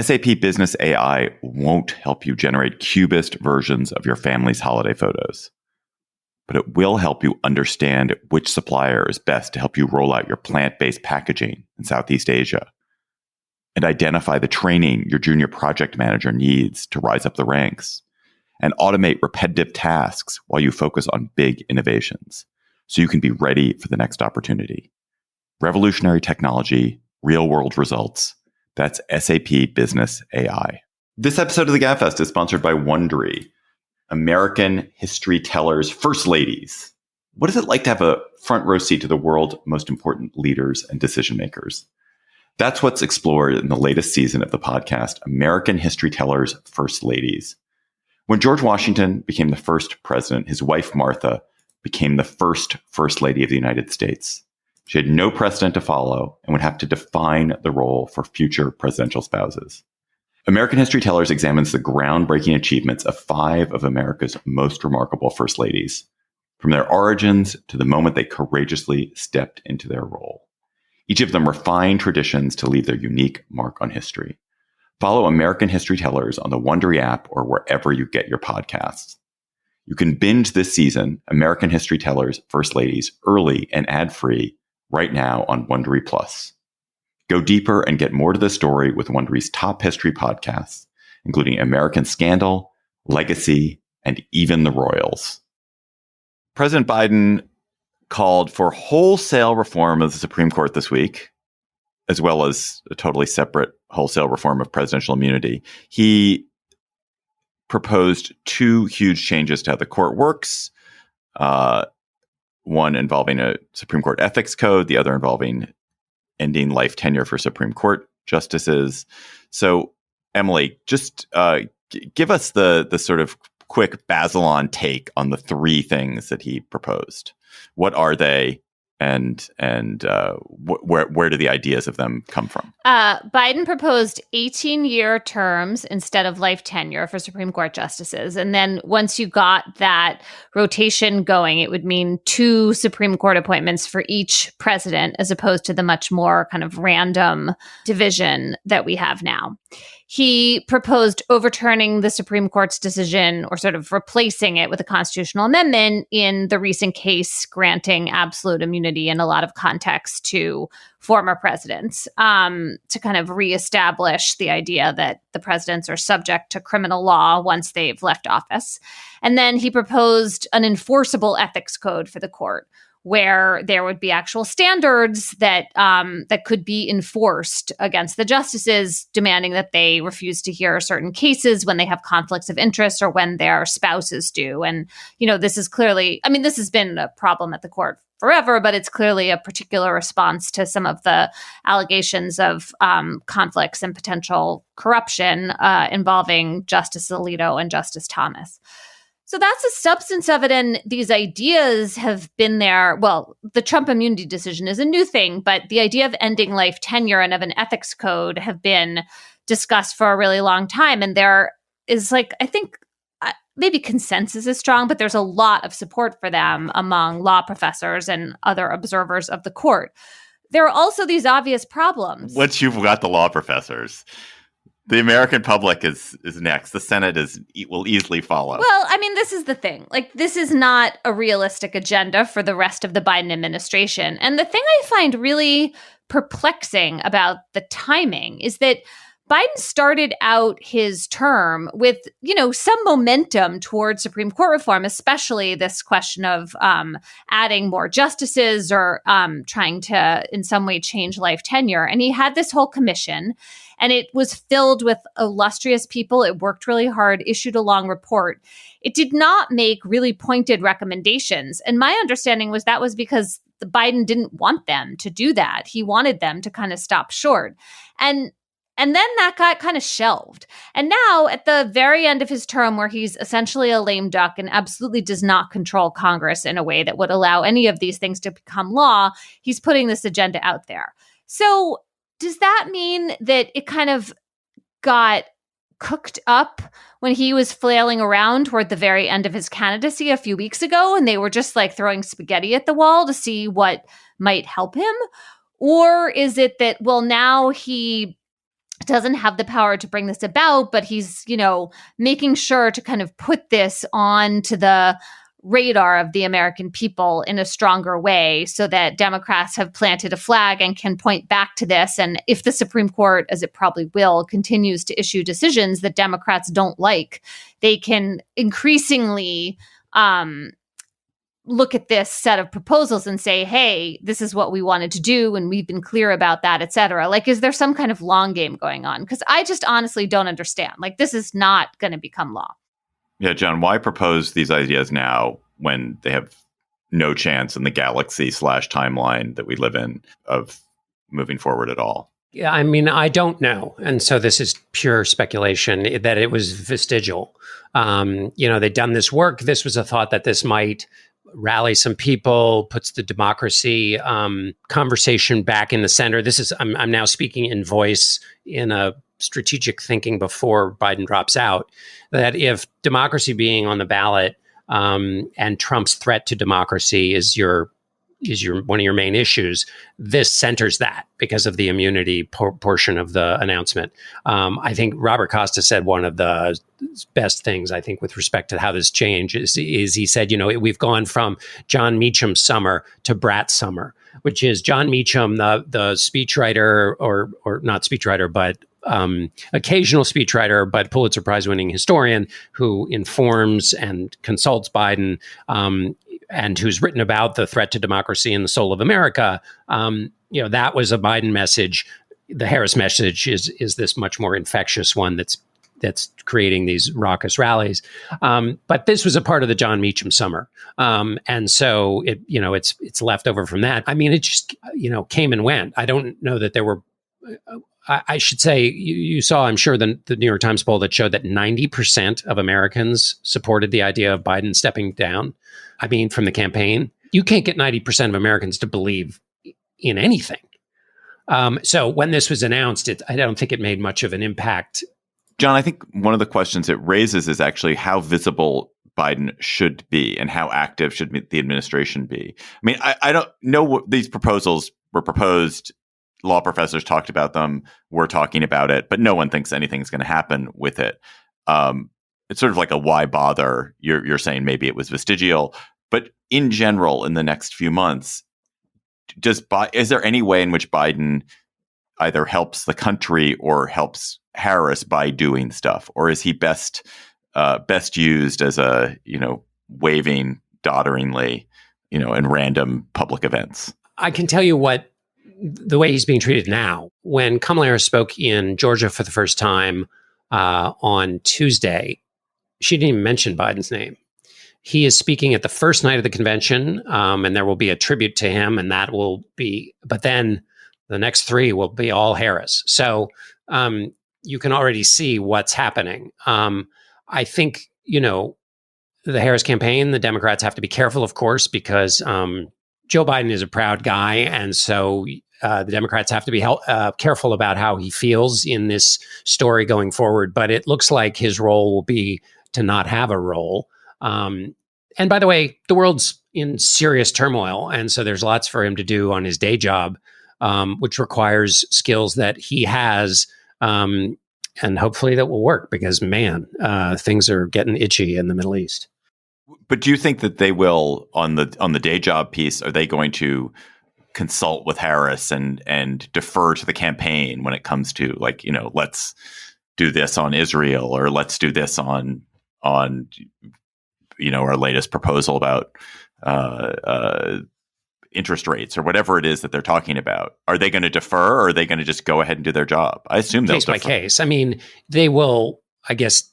SAP Business AI won't help you generate cubist versions of your family's holiday photos, but it will help you understand which supplier is best to help you roll out your plant-based packaging in Southeast Asia, and identify the training your junior project manager needs to rise up the ranks, and automate repetitive tasks while you focus on big innovations so you can be ready for the next opportunity. Revolutionary technology, real-world results. That's SAP Business AI. This episode of the Gabfest is sponsored by Wondery, American history tellers, first ladies. What is it like to have a front row seat to the world's most important leaders and decision makers? That's what's explored in the latest season of the podcast, American History Tellers, First Ladies. When George Washington became the first president, his wife, Martha, became the first Lady of the United States. She had no precedent to follow and would have to define the role for future presidential spouses. American History Tellers examines the groundbreaking achievements of 5 of America's most remarkable first ladies, from their origins to the moment they courageously stepped into their role. Each of them refined traditions to leave their unique mark on history. Follow American History Tellers on the Wondery app or wherever you get your podcasts. You can binge this season, American History Tellers, First Ladies, early and ad-free right now on Wondery Plus. Go deeper and get more to the story with Wondery's top history podcasts, including American Scandal, Legacy, and even The Royals. President Biden called for wholesale reform of the Supreme Court this week, as well as a totally separate wholesale reform of presidential immunity. He proposed 2 huge changes to how the court works, one involving a Supreme Court ethics code, the other involving ending life tenure for Supreme Court justices. So, Emily, just give us the sort of quick Bazelon take on the 3 things that he proposed. What are they, and where do the ideas of them come from? Biden proposed 18-year terms instead of life tenure for Supreme Court justices. And then once you got that rotation going, it would mean 2 Supreme Court appointments for each president, as opposed to the much more kind of random division that we have now. He proposed overturning the Supreme Court's decision, or sort of replacing it with a constitutional amendment in the recent case granting absolute immunity in a lot of context to former presidents, to kind of reestablish the idea that the presidents are subject to criminal law once they've left office. And then he proposed an enforceable ethics code for the court, where there would be actual standards that that could be enforced against the justices, demanding that they refuse to hear certain cases when they have conflicts of interest or when their spouses do. And, you know, this is clearly, I mean, this has been a problem at the court forever, but it's clearly a particular response to some of the allegations of conflicts and potential corruption involving Justice Alito and Justice Thomas. So that's the substance of it. And these ideas have been there. Well, the Trump immunity decision is a new thing, but the idea of ending life tenure and of an ethics code have been discussed for a really long time. And there is, like, I think maybe consensus is strong, but there's a lot of support for them among law professors and other observers of the court. There are also these obvious problems. Once you've got the law professors, the American public is next. The Senate will easily follow. Well, I mean, this is the thing. Like, this is not a realistic agenda for the rest of the Biden administration. And the thing I find really perplexing about the timing is that Biden started out his term with, you know, some momentum towards Supreme Court reform, especially this question of adding more justices or trying to in some way change life tenure. And he had this whole commission, and it was filled with illustrious people. It worked really hard, issued a long report. It did not make really pointed recommendations. And my understanding was that was because Biden didn't want them to do that. He wanted them to kind of stop short. And then that got kind of shelved. And now at the very end of his term, where he's essentially a lame duck and absolutely does not control Congress in a way that would allow any of these things to become law, he's putting this agenda out there. So does that mean that it kind of got cooked up when he was flailing around toward the very end of his candidacy a few weeks ago, and they were just like throwing spaghetti at the wall to see what might help him? Or is it that, well, now he doesn't have the power to bring this about, but he's, making sure to kind of put this onto the radar of the American people in a stronger way so that Democrats have planted a flag and can point back to this. And if the Supreme Court, as it probably will, continues to issue decisions that Democrats don't like, they can increasingly look at this set of proposals and say, hey, this is what we wanted to do, and we've been clear about that, et cetera. Like, is there some kind of long game going on? Because I just honestly don't understand. Like, this is not going to become law. Yeah, John, why propose these ideas now when they have no chance in the galaxy / timeline that we live in of moving forward at all? Yeah, I mean, I don't know. And so this is pure speculation that it was vestigial. They'd done this work. This was a thought that this might rally some people, puts the democracy conversation back in the center. This is, I'm now speaking in voice in a strategic thinking before Biden drops out, that if democracy being on the ballot and Trump's threat to democracy is your one of your main issues, this centers that because of the immunity portion of the announcement. I think Robert Costa said one of the best things, I think, with respect to how this changed is he said, we've gone from John Meacham summer to Brat summer, which is John Meacham, the speechwriter or not speechwriter, but occasional speechwriter, but Pulitzer Prize winning historian who informs and consults Biden, and who's written about the threat to democracy and the soul of America. That was a Biden message. The Harris message is this much more infectious one that's creating these raucous rallies. But this was a part of the John Meacham summer. And so it's left over from that. I mean, it just, came and went. I don't know that there were, I should say, you saw, I'm sure, the New York Times poll that showed that 90% of Americans supported the idea of Biden stepping down. I mean, from the campaign, you can't get 90% of Americans to believe in anything. So when this was announced, I don't think it made much of an impact. John, I think one of the questions it raises is actually how visible Biden should be and how active should the administration be. I mean, I don't know what these proposals were proposed. Law professors talked about them. We're talking about it, but no one thinks anything's going to happen with it. It's sort of like a why bother? You're saying maybe it was vestigial, but in general, in the next few months, is there any way in which Biden either helps the country or helps Harris by doing stuff, or is he best used as a waving dodderingly in random public events? I can tell you what the way he's being treated now. When Kamala Harris spoke in Georgia for the first time on Tuesday, she didn't even mention Biden's name. He is speaking at the first night of the convention, and there will be a tribute to him, and that will be, but then the next three will be all Harris. So you can already see what's happening. I think, the Harris campaign, the Democrats have to be careful, of course, because Joe Biden is a proud guy. And so the Democrats have to be careful about how he feels in this story going forward. But it looks like his role will be to not have a role. And by the way, the world's in serious turmoil. And so there's lots for him to do on his day job, which requires skills that he has. And hopefully that will work because, man, things are getting itchy in the Middle East. But do you think that they will, on the day job piece, are they going to consult with Harris and defer to the campaign when it comes to let's do this on Israel, or let's do this on our latest proposal about interest rates, or whatever it is that they're talking about? Are they going to defer, or are they going to just go ahead and do their job? I assume they'll defer. Case by case. I mean, they will, I guess,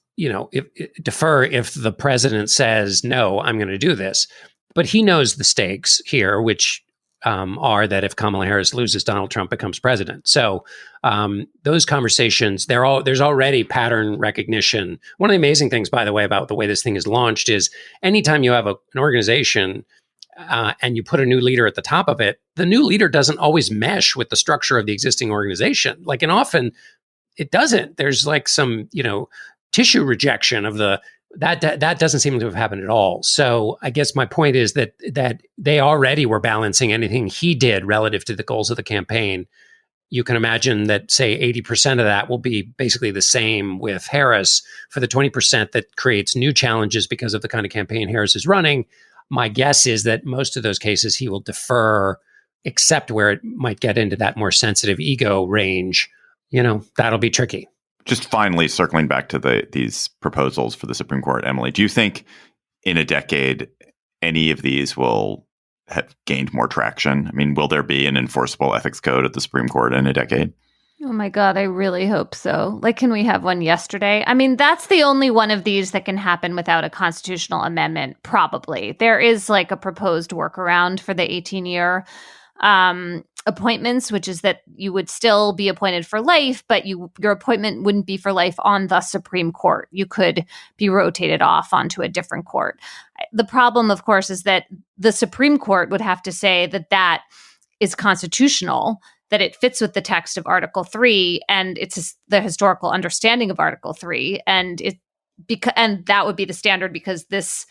defer if the president says, no, I'm going to do this. But he knows the stakes here, which are that if Kamala Harris loses, Donald Trump becomes president. So those conversations, there's already pattern recognition. One of the amazing things, by the way, about the way this thing is launched is anytime you have an organization and you put a new leader at the top of it, the new leader doesn't always mesh with the structure of the existing organization. And often it doesn't. There's like some, tissue rejection of that doesn't seem to have happened at all. So I guess my point is that they already were balancing anything he did relative to the goals of the campaign. You can imagine that, say, 80% of that will be basically the same with Harris. For the 20% that creates new challenges because of the kind of campaign Harris is running, my guess is that most of those cases he will defer, except where it might get into that more sensitive ego range. That'll be tricky. Just finally circling back to these proposals for the Supreme Court, Emily, do you think in a decade any of these will have gained more traction? I mean, will there be an enforceable ethics code at the Supreme Court in a decade? Oh my God, I really hope so. Like, can we have one yesterday? I mean, that's the only one of these that can happen without a constitutional amendment, probably. There is like a proposed workaround for the 18-year appointments, which is that you would still be appointed for life, but your appointment wouldn't be for life on the Supreme Court. You could be rotated off onto a different court. The problem, of course, is that the Supreme Court would have to say that is constitutional, that it fits with the text of Article 3, and it's the historical understanding of Article 3, and that would be the standard because this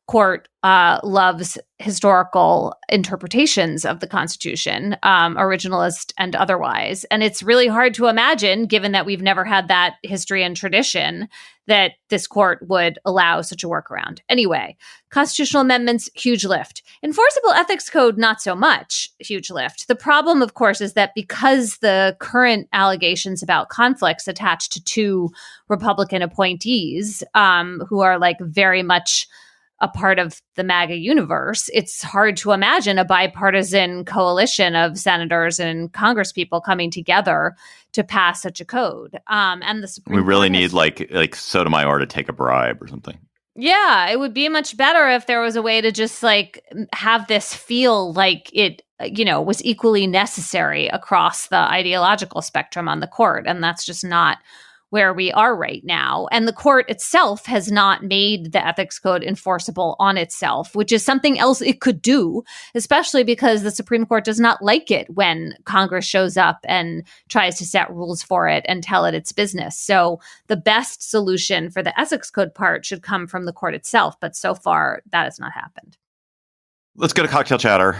court loves historical interpretations of the Constitution, originalist and otherwise. And it's really hard to imagine, given that we've never had that history and tradition, that this court would allow such a workaround. Anyway, constitutional amendments, huge lift. Enforceable ethics code, not so much, huge lift. The problem, of course, is that because the current allegations about conflicts attached to two Republican appointees who are like very much a part of the MAGA universe, it's hard to imagine a bipartisan coalition of senators and congresspeople coming together to pass such a code. And the Supreme Court really need like Sotomayor to take a bribe or something. Yeah, it would be much better if there was a way to just like have this feel like it, was equally necessary across the ideological spectrum on the court. And that's just not where we are right now. And the court itself has not made the ethics code enforceable on itself, which is something else it could do, especially because the Supreme Court does not like it when Congress shows up and tries to set rules for it and tell it its business. So the best solution for the ethics code part should come from the court itself. But so far, that has not happened. Let's go to cocktail chatter.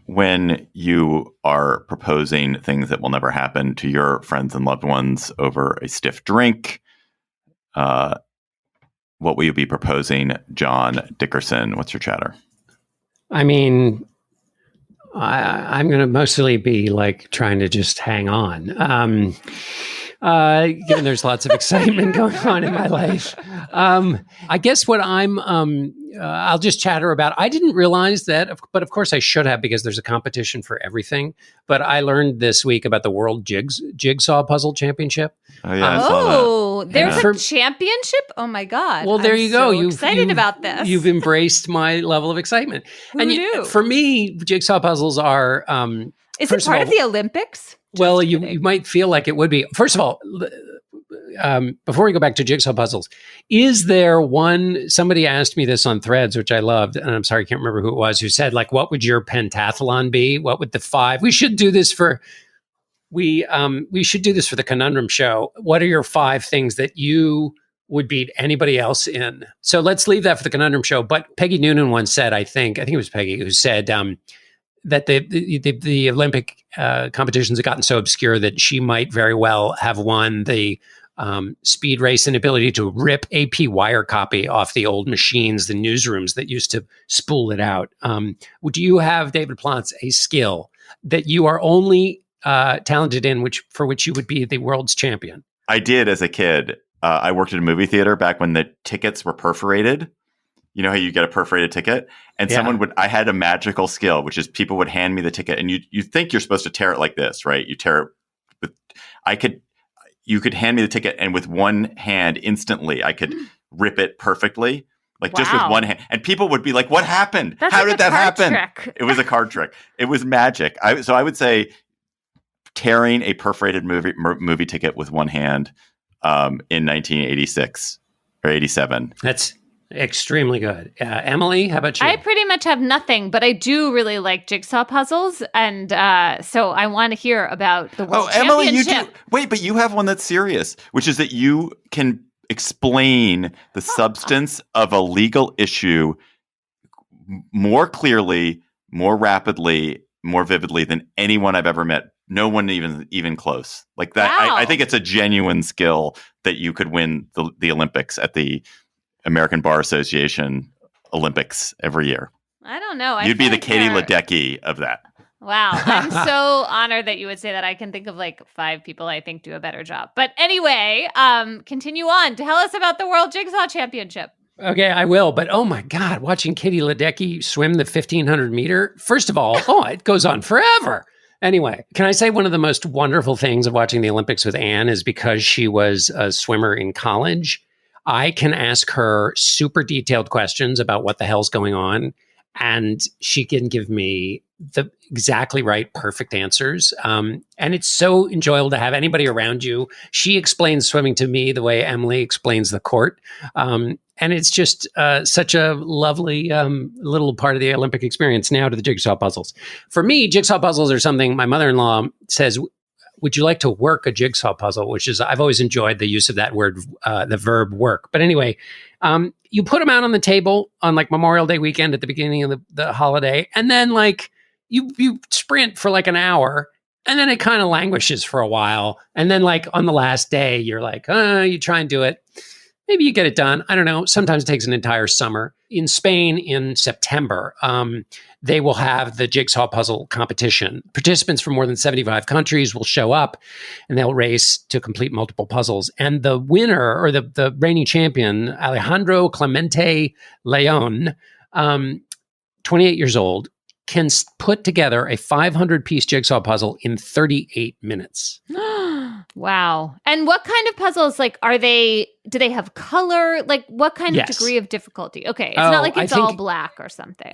When you are proposing things that will never happen to your friends and loved ones over a stiff drink, what will you be proposing, John Dickerson? What's your chatter? I mean, I'm going to mostly be like trying to just hang on. Given there's lots of excitement going on in my life. I guess what I'll just chatter about. I didn't realize that, but of course I should have, because there's a competition for everything. But I learned this week about the World Jigsaw Puzzle Championship. Oh, yeah, I saw that. There's a championship? Oh, my God. Well, there you go. I'm excited about this. You've embraced my level of excitement. Who knew? For me, jigsaw puzzles are... Is it part of the Olympics? Well, you might feel like it would be. First of all, before we go back to jigsaw puzzles, is there somebody asked me this on Threads, which I loved, and I'm sorry, I can't remember who it was, who said, like, what would your pentathlon be? What would the 5? We should do this for the Conundrum Show. What are your 5 things that you would beat anybody else in? So let's leave that for the Conundrum Show. But Peggy Noonan once said, I think it was Peggy who said, that the Olympic competitions have gotten so obscure that she might very well have won the speed race and ability to rip AP wire copy off the old machines, the newsrooms that used to spool it out. Do you have, David Plotz, a skill that you are only talented in, for which you would be the world's champion? I did as a kid. I worked at a movie theater back when the tickets were perforated. You know how you get a perforated ticket? And I had a magical skill, which is people would hand me the ticket, and you think you're supposed to tear it like this, right? You tear it, you could hand me the ticket, and with one hand instantly, I could rip it perfectly, just with one hand. And people would be like, what happened? How did that happen? Trick. It was a card trick. It was magic. So I would say tearing a perforated movie ticket with one hand in 1986 or 87. Extremely good. Emily, how about you? I pretty much have nothing, but I do really like jigsaw puzzles. And so I want to hear about the World Emily, Championship. you do. Wait, but you have one that's serious, which is that you can explain the substance of a legal issue more clearly, more rapidly, more vividly than anyone I've ever met. No one even close. Like that. Wow. I think it's a genuine skill that you could win the Olympics at the American Bar Association Olympics every year. I don't know. You'd be the Katie Ledecky of that. Wow. I'm so honored that you would say that. I can think of like 5 people I think do a better job. But anyway, continue on. Tell us about the World Jigsaw Championship. Okay, I will. But oh my God, watching Katie Ledecky swim the 1,500 meter, first of all, it goes on forever. Anyway, can I say one of the most wonderful things of watching the Olympics with Anne is because she was a swimmer in college, I can ask her super detailed questions about what the hell's going on, and she can give me the exactly right, perfect answers. And it's so enjoyable to have anybody around you. She explains swimming to me the way Emily explains the court. And it's just such a lovely little part of the Olympic experience. Now to the jigsaw puzzles. For me, jigsaw puzzles are something my mother-in-law says, would you like to work a jigsaw puzzle? Which is, I've always enjoyed the use of that word, the verb work. But anyway, you put them out on the table on like Memorial Day weekend at the beginning of the holiday. And then like you sprint for like an hour and then it kind of languishes for a while. And then like on the last day, you're like, you try and do it. Maybe you get it done. I don't know. Sometimes it takes an entire summer. In Spain in September, they will have the jigsaw puzzle competition. Participants from more than 75 countries will show up and they'll race to complete multiple puzzles. And the winner or the reigning champion, Alejandro Clemente Leon, 28 years old, can put together a 500-piece jigsaw puzzle in 38 minutes. Wow. And what kind of puzzles, like, do they have color? Like, what kind of degree of difficulty? Okay. It's not like it's all black or something.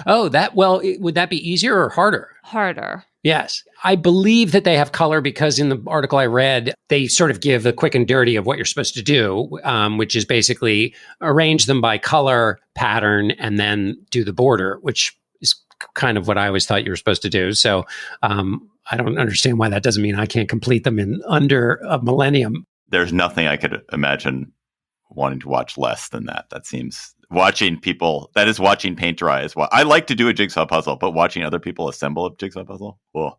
Would that be easier or harder? Harder. Yes. I believe that they have color because in the article I read, they sort of give the quick and dirty of what you're supposed to do, which is basically arrange them by color, pattern, and then do the border, which is kind of what I always thought you were supposed to do. So, I don't understand why that doesn't mean I can't complete them in under a millennium. There's nothing I could imagine wanting to watch less than that. That seems watching paint dry as well. I like to do a jigsaw puzzle, but watching other people assemble a jigsaw puzzle. Cool.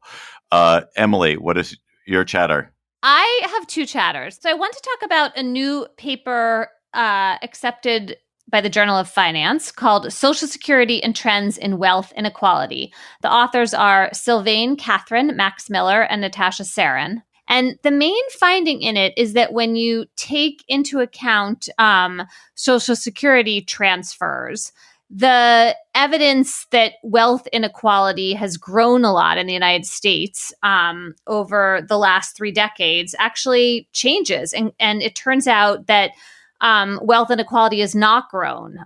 Emily, what is your chatter? I have 2 chatters. So I want to talk about a new paper accepted by the Journal of Finance called Social Security and Trends in Wealth Inequality. The authors are Sylvain Catherine, Max Miller, and Natasha Sarin. And the main finding in it is that when you take into account Social Security transfers, the evidence that wealth inequality has grown a lot in the United States over the last 3 decades actually changes. And it turns out that wealth inequality is not grown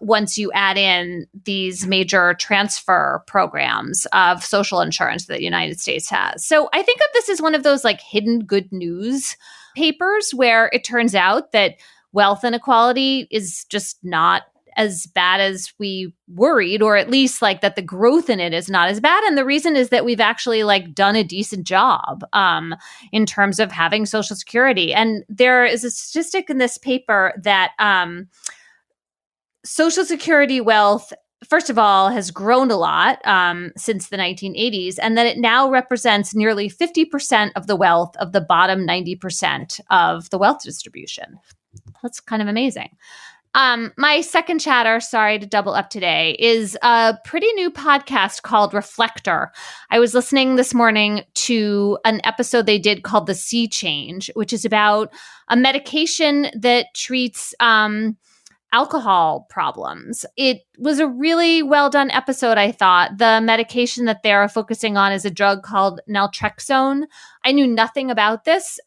once you add in these major transfer programs of social insurance that the United States has. So I think of this as one of those like hidden good news papers where it turns out that wealth inequality is just not as bad as we worried, or at least like that the growth in it is not as bad. And the reason is that we've actually like done a decent job in terms of having Social Security. And there is a statistic in this paper that Social Security wealth, first of all, has grown a lot since the 1980s, and that it now represents nearly 50% of the wealth of the bottom 90% of the wealth distribution. That's kind of amazing. My second chatter, sorry to double up today, is a pretty new podcast called Reflector. I was listening this morning to an episode they did called The Sea Change, which is about a medication that treats alcohol problems. It was a really well done episode, I thought. The medication that they're focusing on is a drug called naltrexone. I knew nothing about this.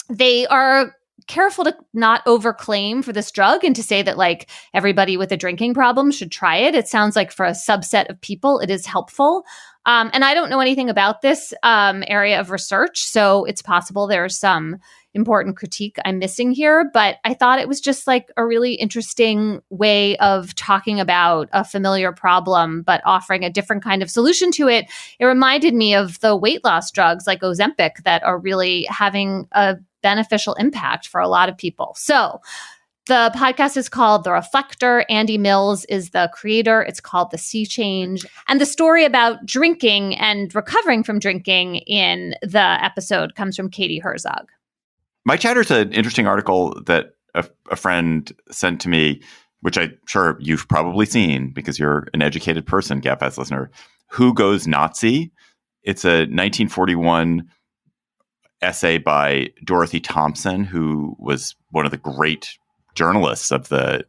They are careful to not overclaim for this drug and to say that like everybody with a drinking problem should try it. It sounds like for a subset of people, it is helpful. And I don't know anything about this area of research, so it's possible there's some important critique I'm missing here. But I thought it was just like a really interesting way of talking about a familiar problem, but offering a different kind of solution to it. It reminded me of the weight loss drugs like Ozempic that are really having a beneficial impact for a lot of people. So the podcast is called The Reflector. Andy Mills is the creator. It's called The Sea Change. And the story about drinking and recovering from drinking in the episode comes from Katie Herzog. My Chatter's an interesting article that a friend sent to me, which I'm sure you've probably seen because you're an educated person, Gabfest listener. Who Goes Nazi? It's a 1941 essay by Dorothy Thompson, who was one of the great journalists of the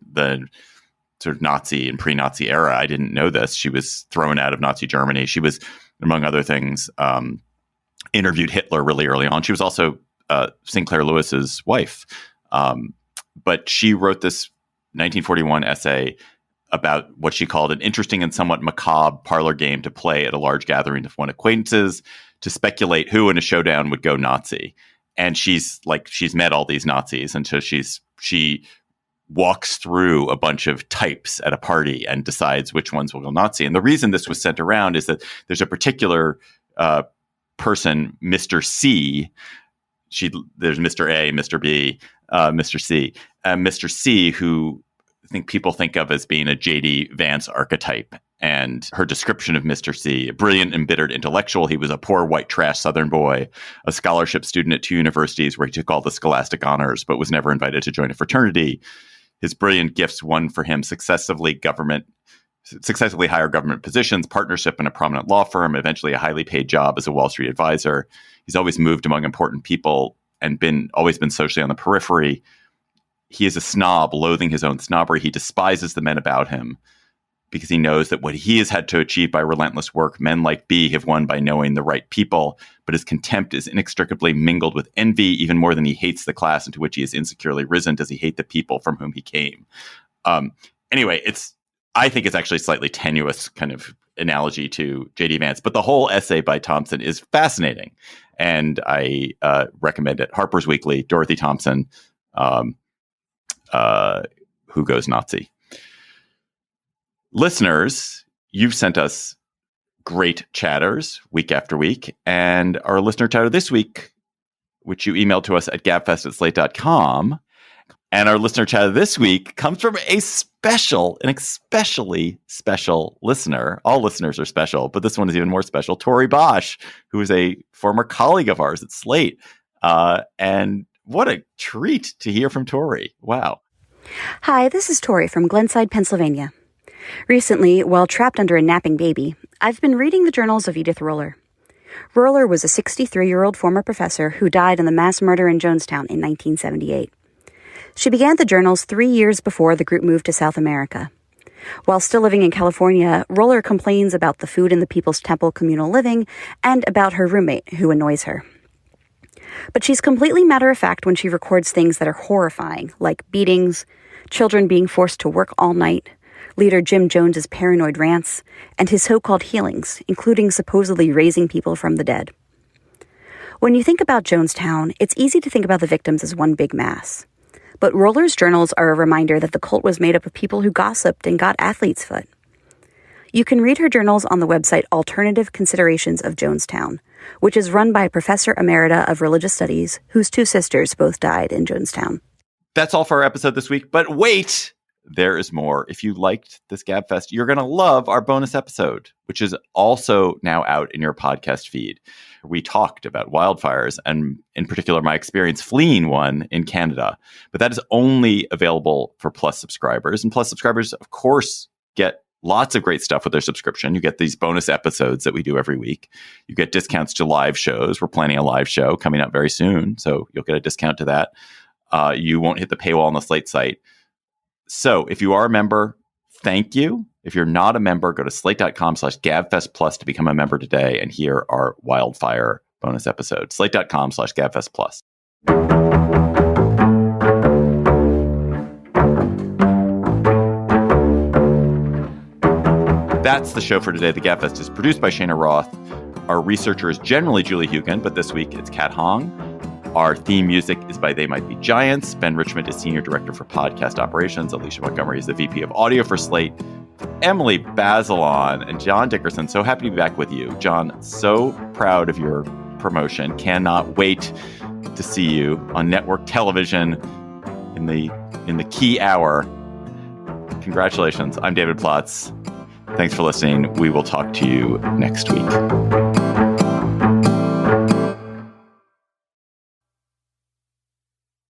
sort of Nazi and pre-Nazi era. I didn't know this. She was thrown out of Nazi Germany. She was, among other things, interviewed Hitler really early on. She was also Sinclair Lewis's wife. But she wrote this 1941 essay about what she called an interesting and somewhat macabre parlor game to play at a large gathering of one's acquaintances to speculate who in a showdown would go Nazi. And she's met all these Nazis, and so she walks through a bunch of types at a party and decides which ones will go Nazi. And the reason this was sent around is that there's a particular person, Mr. C. There's Mr. A, Mr. B, Mr. C. Mr. C, who I think people think of as being a J.D. Vance archetype. And her description of Mr. C, a brilliant, embittered intellectual. He was a poor, white trash Southern boy, a scholarship student at 2 universities where he took all the scholastic honors, but was never invited to join a fraternity. His brilliant gifts won for him successively higher government positions, partnership in a prominent law firm, eventually a highly paid job as a Wall Street advisor. He's always moved among important people and always been socially on the periphery. He is a snob, loathing his own snobbery. He despises the men about him because he knows that what he has had to achieve by relentless work, men like B have won by knowing the right people, but his contempt is inextricably mingled with envy, even more than he hates the class into which he has insecurely risen, does he hate the people from whom he came. Anyway, I think it's actually a slightly tenuous kind of analogy to J.D. Vance, but the whole essay by Thompson is fascinating, and I recommend it. Harper's Weekly, Dorothy Thompson, Who Goes Nazi? Listeners, you've sent us great chatters week after week. And our listener chatter this week, which you emailed to us at gabfest@slate.com. And our listener chatter this week comes from an especially special listener. All listeners are special, but this one is even more special. Torie Bosche, who is a former colleague of ours at Slate. And what a treat to hear from Torie. Wow. Hi, this is Torie from Glenside, Pennsylvania. Recently, while trapped under a napping baby, I've been reading the journals of Edith Roller. Roller was a 63-year-old former professor who died in the mass murder in Jonestown in 1978. She began the journals 3 years before the group moved to South America. While still living in California, Roller complains about the food in the People's Temple communal living and about her roommate, who annoys her. But she's completely matter-of-fact when she records things that are horrifying, like beatings, children being forced to work all night, leader Jim Jones's paranoid rants, and his so-called healings, including supposedly raising people from the dead. When you think about Jonestown, it's easy to think about the victims as one big mass. But Roller's journals are a reminder that the cult was made up of people who gossiped and got athlete's foot. You can read her journals on the website Alternative Considerations of Jonestown, which is run by a professor emerita of religious studies whose 2 sisters both died in Jonestown. That's all for our episode this week, but wait! There is more. If you liked this Gabfest, you're going to love our bonus episode, which is also now out in your podcast feed. We talked about wildfires and, in particular, my experience fleeing one in Canada. But that is only available for Plus subscribers. And Plus subscribers, of course, get lots of great stuff with their subscription. You get these bonus episodes that we do every week. You get discounts to live shows. We're planning a live show coming up very soon, so you'll get a discount to that. You won't hit the paywall on the Slate site. So if you are a member, thank you. If you're not a member, go to slate.com/GabfestPlus to become a member today and hear our wildfire bonus episode. Slate.com/GabfestPlus. That's the show for today. The Gabfest is produced by Cheyna Roth. Our researcher is generally Julie Hugan, but this week it's Kat Hong. Our theme music is by They Might Be Giants. Ben Richmond is Senior Director for Podcast Operations. Alicia Montgomery is the VP of Audio for Slate. Emily Bazelon and John Dickerson, so happy to be back with you. John, so proud of your promotion. Cannot wait to see you on network television in the key hour. Congratulations. I'm David Plotz. Thanks for listening. We will talk to you next week.